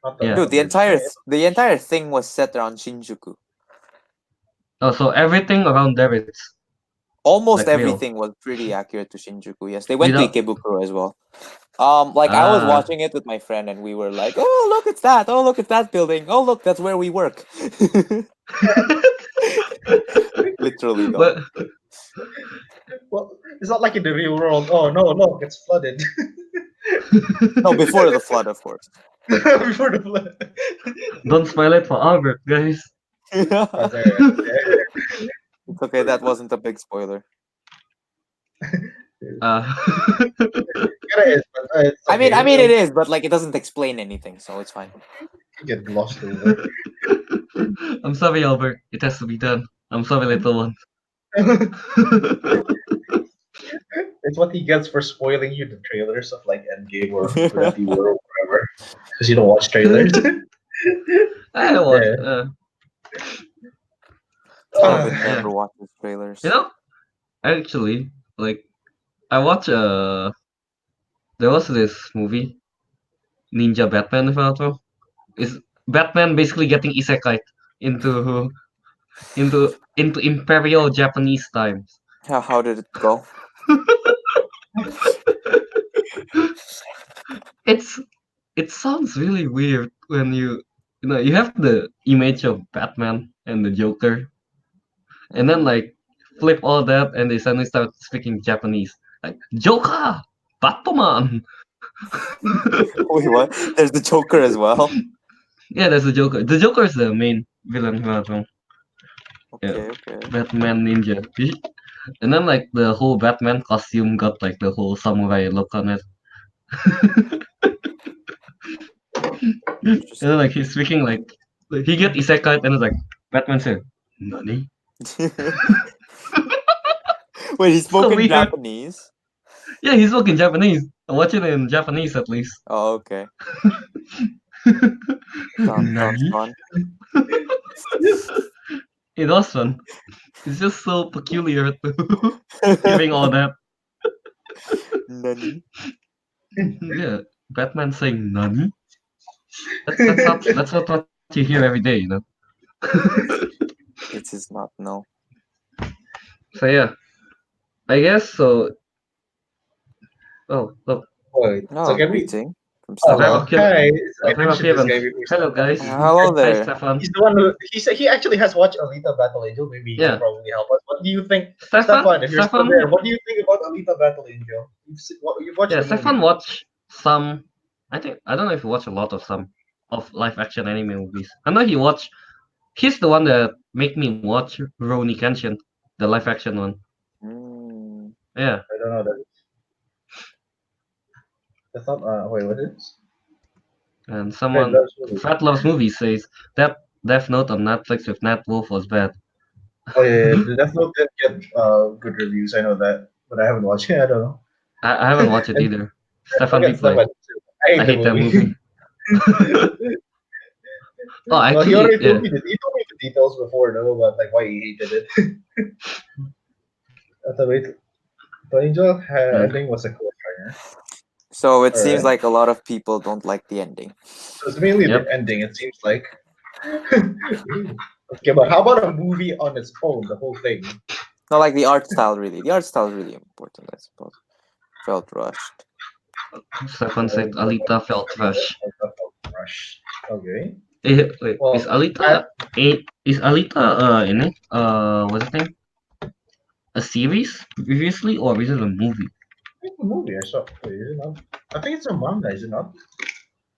Not Yeah. the Dude, bridge. the entire thing was set around Shinjuku. Oh, so everything around there is Almost like real. everything was pretty accurate to Shinjuku. Yes, they went to Without Ikebukuro as well. Like I was ah, watching it with my friend, and we were like, "Oh, look, it's that! Oh, look, it's that building! Oh, look, that's where we work." Literally, though. but Well, it's not like in the real world. Oh no, look, it's flooded. No, before the flood, of course. Before the flood. don't spoil it for Albert, guys. It's That's alright. okay. That wasn't a big spoiler. Uh, It is, but it's I okay. mean, it is, but like, it doesn't explain anything, so it's fine. You get glossed over. I'm sorry, Albert. It has to be done. I'm sorry, little one. It's what he gets for spoiling you the trailers of like Endgame or Infinity War or whatever. Because you don't watch trailers. I don't watch. Yeah. Kelvin Ah, never Yeah. watches trailers. You know, actually, like I watch there was this movie, Ninja Batman, if I'm not wrong. Is Batman basically getting isekai into into Imperial Japanese times. How did it go? It's it sounds really weird when you have the image of Batman and the Joker, and then Mhm. like flip all that, and they suddenly start speaking Japanese, like Joker, Batman. Wait, what? There's the Joker as well. Yeah, there's the Joker. The Joker is the main villain, if I'm not wrong. Yeah, Okay, okay. Batman Ninja. And then like the whole Batman costume got like the whole samurai look on it. And then like Interesting. he's speaking like he get isekai and it's like Batman said, Nani? Wait, he spoke So in weird. Japanese? Yeah, he spoke in Japanese. I watch it in Japanese at least. Oh, okay. Sounds Nani? fun. It was fun. It's just so peculiar to hearing all that. Nani? Yeah, Batman saying Nani? That's what you hear every day, It is not, no. So yeah, I guess so. Oh, look, Wait, so Oh, can we? greeting from Hello, Stefan. Alfredo, hi. I Alfredo mentioned this Kevin. guy before. Hello, guys. Hello Hi, there. Stefan. He's the one who he said he actually has watched Alita Battle Angel. Maybe he can Yeah, probably help us. What do you think, Stefan. Stefan? If you're still Stefan. there, what do you think about Alita Battle Angel? You've watched Yeah, the movie. Stefan watched some. I don't know if he watched a lot of some of live action anime movies. I know he watched. He's the one that make me watch Rurouni Kenshin, the live action one. Mm. Yeah, I don't know that. That's not. Wait, what is? and Fred someone loves movies. Fat Loves Movies says that Death Note on Netflix with Nat Wolf was bad. Oh yeah, yeah. The Death Note did get good reviews. I know that, but I haven't watched it. I don't know. I haven't watched it And either. Stefan again, Replay. Stefan, I I hate the hate that movie. movie. Oh, Well, he actually, already yeah. told me he told me the details before, though, about like why he hated it. The wait, the Angel Mm. ending was a cliffhanger. So it All seems right, like a lot of people don't like the ending. so it's mainly the Yep. ending. It seems like. Okay, but how about a movie on its own? The whole thing. Not like the art style, really. The art style is really important, I suppose. Felt rushed. Stefan said Alita felt fresh. Rush. Okay. Wait, Well, is Alita in it? What's the name? A series previously, or is it a movie? it's a movie. I saw. Wait, is it not? I think it's a manga. Is it not?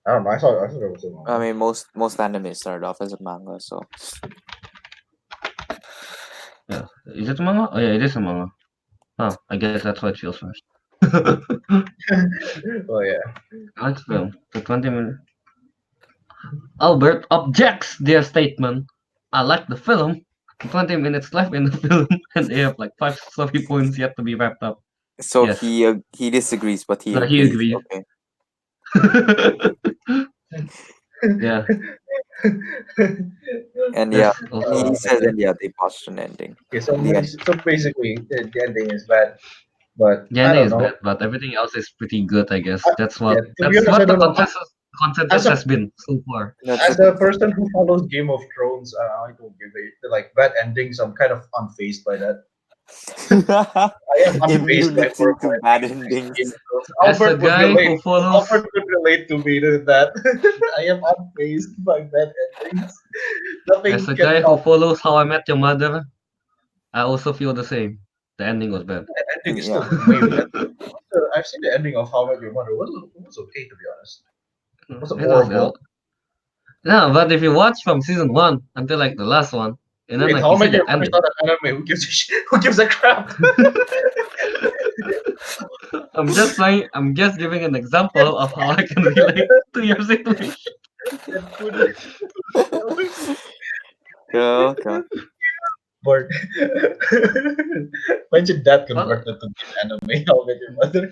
I don't know. I thought it was a I manga. mean, most anime started off as a manga, so Yeah. Is it a manga? Oh yeah, it is a manga. Oh, I guess that's why it feels fresh. Oh yeah. I like the film. The 20-minute. Albert objects their statement. I like the film. 20 minutes left in the film, and they have like 5 story points yet to be wrapped up. so Yes. he disagrees, but he No, he agrees. agrees. Okay. Yeah. And yeah, That's also. he says, Okay. and yeah, they botched an ending. Okay. So The end. so basically, the ending is bad, but The I ending don't is bad, know. but everything else is pretty good, I guess. I, That's yeah. what To be that's honest, I what the don't know. consensus As a has been so far. That's as a a person who follows Game of Thrones, I don't give a like bad endings. I'm kind of unfazed by that. I am unfazed by immunity horrible to bad endings in endings. Game of Thrones. As a Albert would guy relate. who follows Albert could relate to me to that. I am unfazed by bad endings. as Nothing a can guy who top. follows How I Met Your Mother, I also feel the same. The ending was bad. The ending is Yeah. still way better. I've seen the ending of How I Met Your Mother. It was okay to be honest. It wasn't It was horrible. no, but if you watch from season one until like the last one, and then Wait, like How you I see Met Your the Mother's ending, not an anime. Who gives a who gives a crap? I'm just giving an example of how I can relate to your situation. That could Okay. But imagine that Well, converted to be an anime. How I Met Your Mother.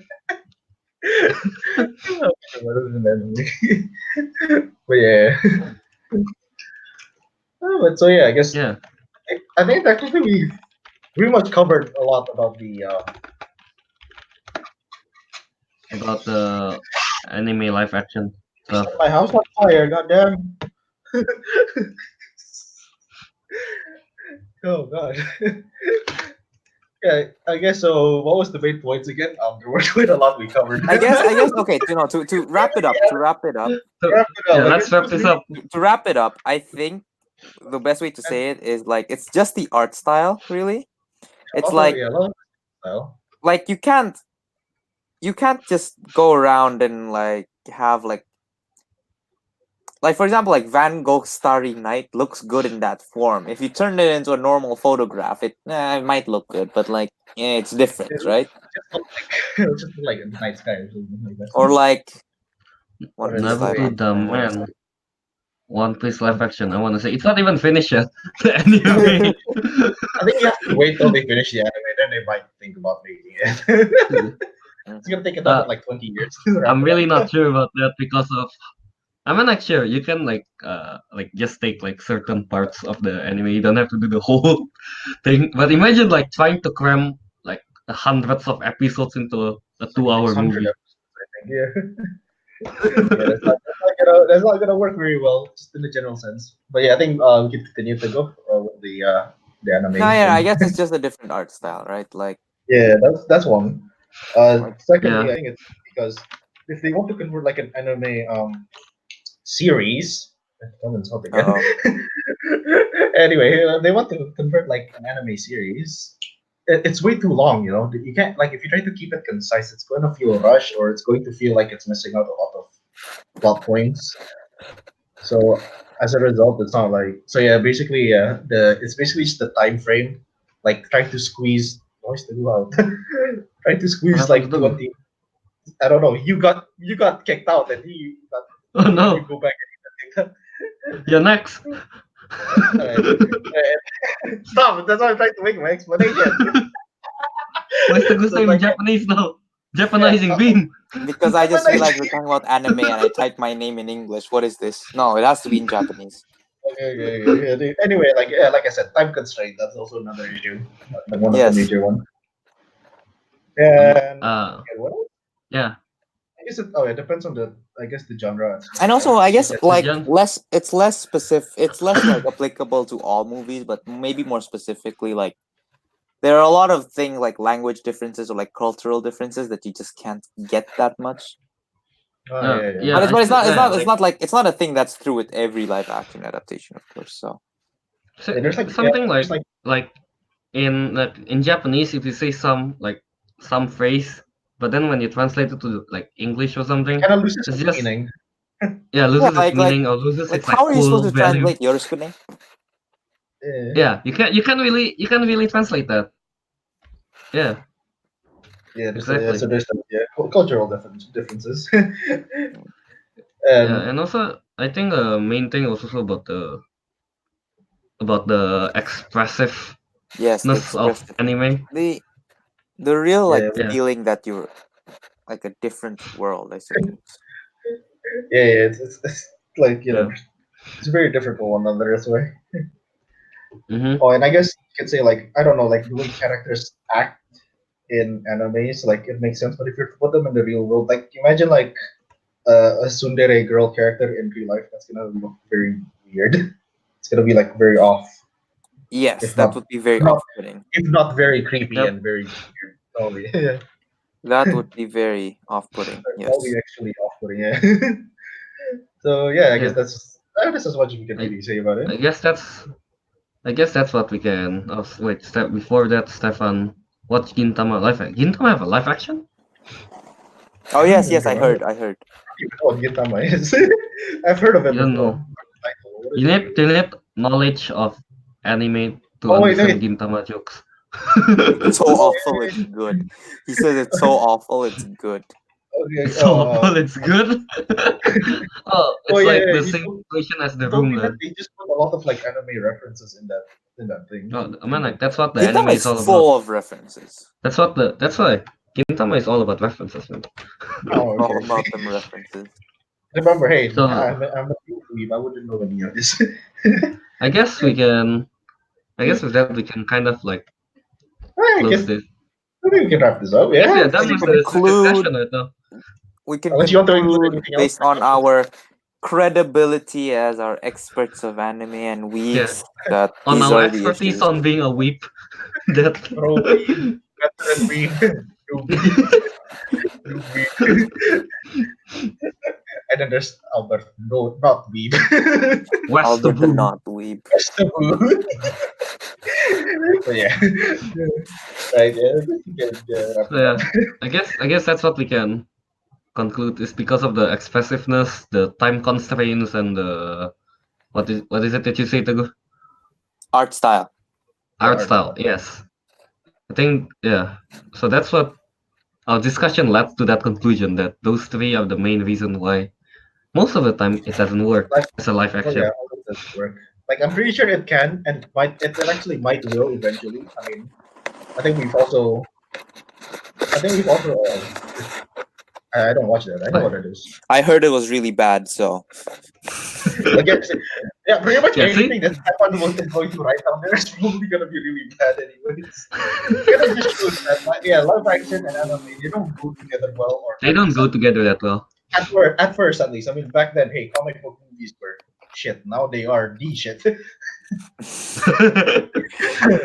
What is an anime? But yeah. But so yeah, I guess Yeah, I think technically we pretty much covered a lot about the about the anime live action set stuff. my house on fire, goddamn. Oh god. Yeah, I guess so. What was the main points again? There were quite a lot we covered. I guess okay, to wrap it up, So Wrap it yeah, up. I let's guess it wrap was this really up. to wrap it up, I think the best way to say it is like it's just the art style, really. a It's lot of like yeah, a lot of style. like you can't just go around and like have like for example like Van Gogh's Starry Night looks good in that form. If you turn it into a normal photograph, it might look good, but like it's different, It right? just looked like it just looked like a night sky or something like Or that. like One What is Piece it? live Naruto Wait. the action. What is man. One Piece live Um, action. I want to say it's not even finished yet. The it? anime. I think you have to wait till they finish the anime, then they might think about making it. It's gonna take another uh, like 20 years to wrap I'm it really not up. sure about that because of I'm not sure. You can like just take like certain parts of the anime. You don't have to do the whole thing. But imagine like trying to cram like hundreds of episodes into a It's like 2 hour 600 movie. episodes, I think. Yeah, yeah, that's not gonna work very well, just in the general sense. But yeah, I think we can continue to go with the No, anime yeah, I thing. guess it's just a different art style, right? Yeah, that's one. Like Secondly, Yeah. I think it's because if they want to convert like an anime series, someone's hot again. oh, Anyway, they want to convert like an anime series. It's way too long, you know. You can't like if you try to keep it concise, it's going to feel rushed, or it's going to feel like it's missing out a lot of plot points. So as a result, it's not like so. Yeah, basically, yeah, the it's basically just the time frame, like trying to squeeze. Voice to go out. Trying to What squeeze happens like to? 20. I don't know. You got kicked out, and Oh he had to no. go back and You're next. Alright. Stop! That's why I'm trying to make my explanation. Why is the So good it's in like Japanese now? yeah, Japanizing Bean. because I just Japanese. realized we're talking about anime and I typed my name in English. What is this? No, it has to be in Japanese. Okay. Yeah, anyway, like I said, time constraint. That's also another issue. Like one of the Yes. major ones. Um, And uh, yeah, what else? yeah. I guess it. Oh, it depends on the. I guess the genre as And well, also, right? I Because guess yeah, The like gen. less, it's less specific. It's less like applicable to all movies, but maybe more specifically, like there are a lot of things like language differences or like cultural differences that you just can't get that much. oh yeah. Yeah. But it's not. Yeah. It's Like not like it's not a thing that's true with every live action adaptation, of course. So Yeah, there's like something there's like in Japanese, if you say some phrase, but then when you translate it to like English or it something, kind of loses it's its just meaning. yeah yeah, loses its meaning or loses like its like how are you supposed cool to value. translate Yorosukune? Yeah, Yeah, you can't really translate that. Yeah, yeah. exactly. So there's some cultural differences. Yeah, And and also I think the main thing was also about the expressiveness Yes, the of expressiveness, anime. the real like yeah, Yeah, feeling that you're like a different world, I suppose. it's like yeah. it's very different for one another as well. Mm-hmm. Oh, and I guess you could say like I don't know, like the way characters act in animes, like it makes sense. But if you put them in the real world, like imagine like a tsundere girl character in real life, that's gonna look very weird. It's gonna be like very off, Yes, if that not would be very if not off-putting. if not very creepy Yep. and very weird. Probably, yeah, That would be very off-putting. probably Yes. actually off-putting. Yeah. So yeah, I guess Yeah. this is what you can I really say about it. I guess that's what we can. Oh, wait, before that, Stefan, watch Gintama live. Gintama have a live action? Oh I don't yes, even yes, I remember heard, I heard. what Gintama is. I've heard of it You don't before. know. Title. What is You it need really? you need knowledge of anime to Oh wait, understand wait. Gintama jokes. It's so Oh awful, it's good. He says it's so awful, it's good. okay. It's so awful. It's good. Oh, Oh it's yeah, like yeah. the same situation as You the told room me that then. they just put a lot of like anime references in that thing. Oh, I mean, like that's what the Gintama anime is is all about. full of references. That's why. Gintama is all about references, man. Oh, All okay. about them references. Remember, hey, So I'm a weeb. I wouldn't know any of this. I guess we can. I guess with that we can kind of like I close guess this. I think we can wrap this up. I guess we Yeah, are I done We think with we're, this conclude. discussion right now. We can unless you want to include conclude anything else. based on our credibility as our experts of anime and Yeah. weebs that On these our are the expertise issues. on being a weep. That. Pro weeb, veteran weeb, noob weeb, noob weeb. And then there's Albert, no, not weeb. Albert the Westerbo. not weeb. Vegetable. But yeah. Right, yeah, I think we can wrap So it up. yeah, I guess that's what we can conclude is because of the expressiveness, the time constraints, and the what is it that you say, Teguh? Art style. Yeah, Art art style. style. Yes, I think yeah. So that's what our discussion led to that conclusion that those three are the main reason why most of the time it doesn't work Like, as a live oh yeah, action. all of this work. Like, I'm pretty sure it can, and it actually might will eventually. I mean, I think we've also, I think we've also, I don't watch that. I know Like, what it is. I heard it was really bad, so Like, yeah, pretty much yeah, see, anything that Stefan is going to write down there is probably gonna be really bad anyways. It kind of just shows that, like, yeah, live action and anime, they don't go together well, or they at don't least go together that well. at first at least. I mean, back then, hey, comic book movies were shit. Now they are the shit,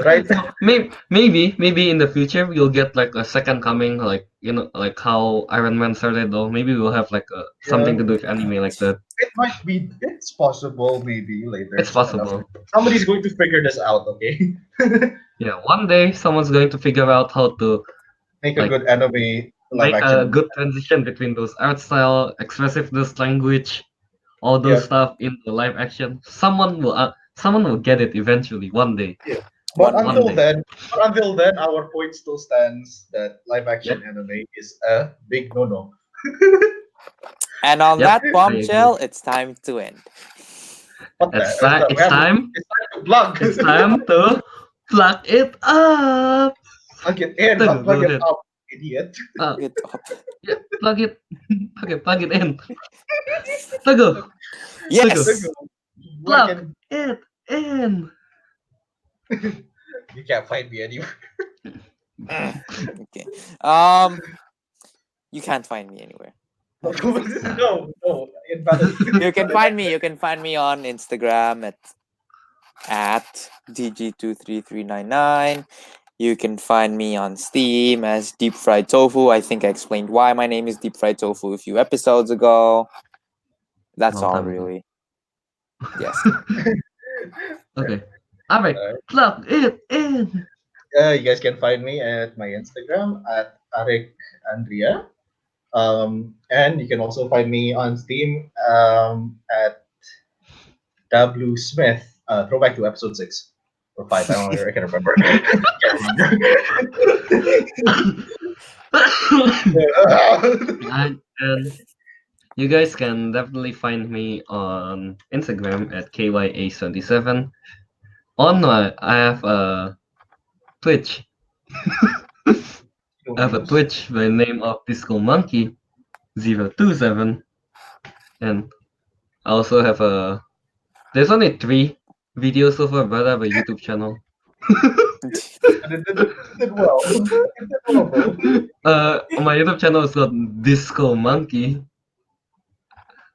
right? maybe in the future we'll get like a second coming, like like how Iron Man started. Or maybe we'll have like Yeah, something to do with anime like that. it might be. It's possible, maybe later, It's soon enough. possible. Somebody's going to figure this out. Okay, Yeah, one day someone's going to figure out how to make a like good anime live make a action. good transition between those art style, expressiveness, language, all those Yeah, stuff in the live action. Someone will get it eventually one day. yeah. But one One day. until day. then, our point still stands that live Yep. action anime is a big no-no. And on Yep. that I agree. bombshell, it's time to end. What the? It's time. We have it's time to plug. It's time to plug it up. Plug it in, not Go plug it ahead. up, idiot. Get up. Yeah, plug it. Okay, plug it in. Go. Yes. Where Plug can it in. you can't find me anywhere? Okay. You can't find me anywhere. No, invalid. You can find me. You can find me on Instagram at dg23399. You can find me on Steam as Deep Fried Tofu. I think I explained why my name is Deep Fried Tofu a few episodes ago. That's Long all, time ago. really. Yes. Okay. Alright, Alright. plug it in. You guys can find me at my Instagram at Ariq Andria. And you can also find me on Steam at W Smith. Throwback to episode 6 or 5. I don't know. I can't remember. And you guys can definitely find me on Instagram at KYA77. I have a Twitch. I have a Twitch by the name of Disco Monkey 027, and I also have a. There's only 3 videos so far, but I have a YouTube channel. And it did well. It did well, bro. My YouTube channel is called Disco Monkey.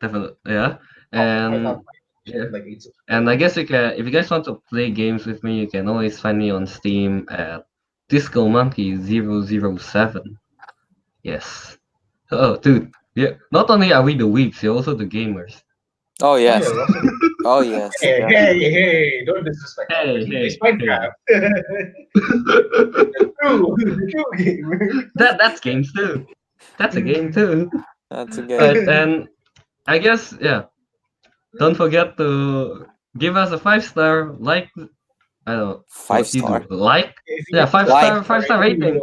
Definitely, yeah. And yeah, Like 8 and I guess if you guys want to play games with me, you can always find me on Steam at Disco Monkey 007. Yes. Oh, dude. Yeah. Not only are we the weeps, you're also the gamers. Oh Oh, yes. yeah, also, Oh yes. hey, Yeah. hey, don't disrespect Hey, others. He plays hey, Minecraft. True gamer. that's games too. That's a game too. That's a Right, game. and I guess don't forget to give us a 5-star like. I don't know 5 what you do. star. Like, If you yeah, give us a Like. 5-star rating, rating.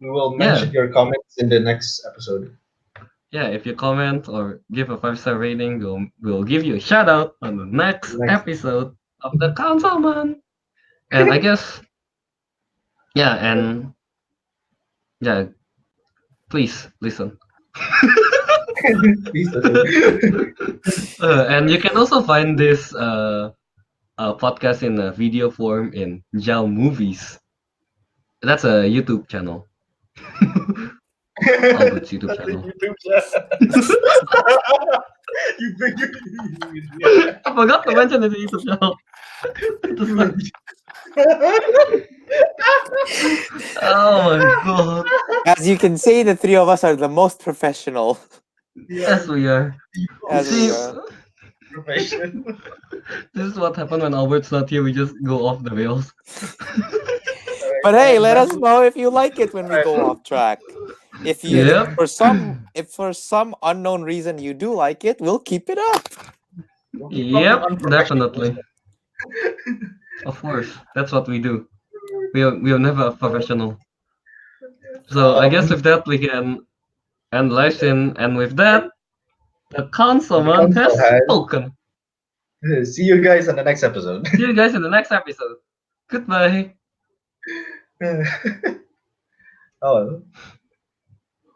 we will Yeah. mention your comments in the next episode. Yeah, if you comment or give a 5-star rating, we'll give you a shout out on the next episode of the Councilmen. And I guess, yeah, and yeah, Please listen. Please listen. And you can also find this podcast in video form in Jao Movies. That's a YouTube channel. Albert's YouTube That's a channel. YouTube channel. Yeah. I forgot to mention it's a YouTube channel. Oh my god. As you can see, the three of us are the most professional. Yes, we are. As See, we are. Profession. this is what happened when Albert's not here. We just go off the rails. But hey, let us know if you like it when we go off track. If you Yep. if for some unknown reason you do like it, we'll keep it up. Yep, definitely. Of course, that's what we do. We are never a professional. So I guess with that we can end live stream, and with that, the councilman has spoken. See you guys on the next episode. See you guys in the next episode. Goodbye. Oh.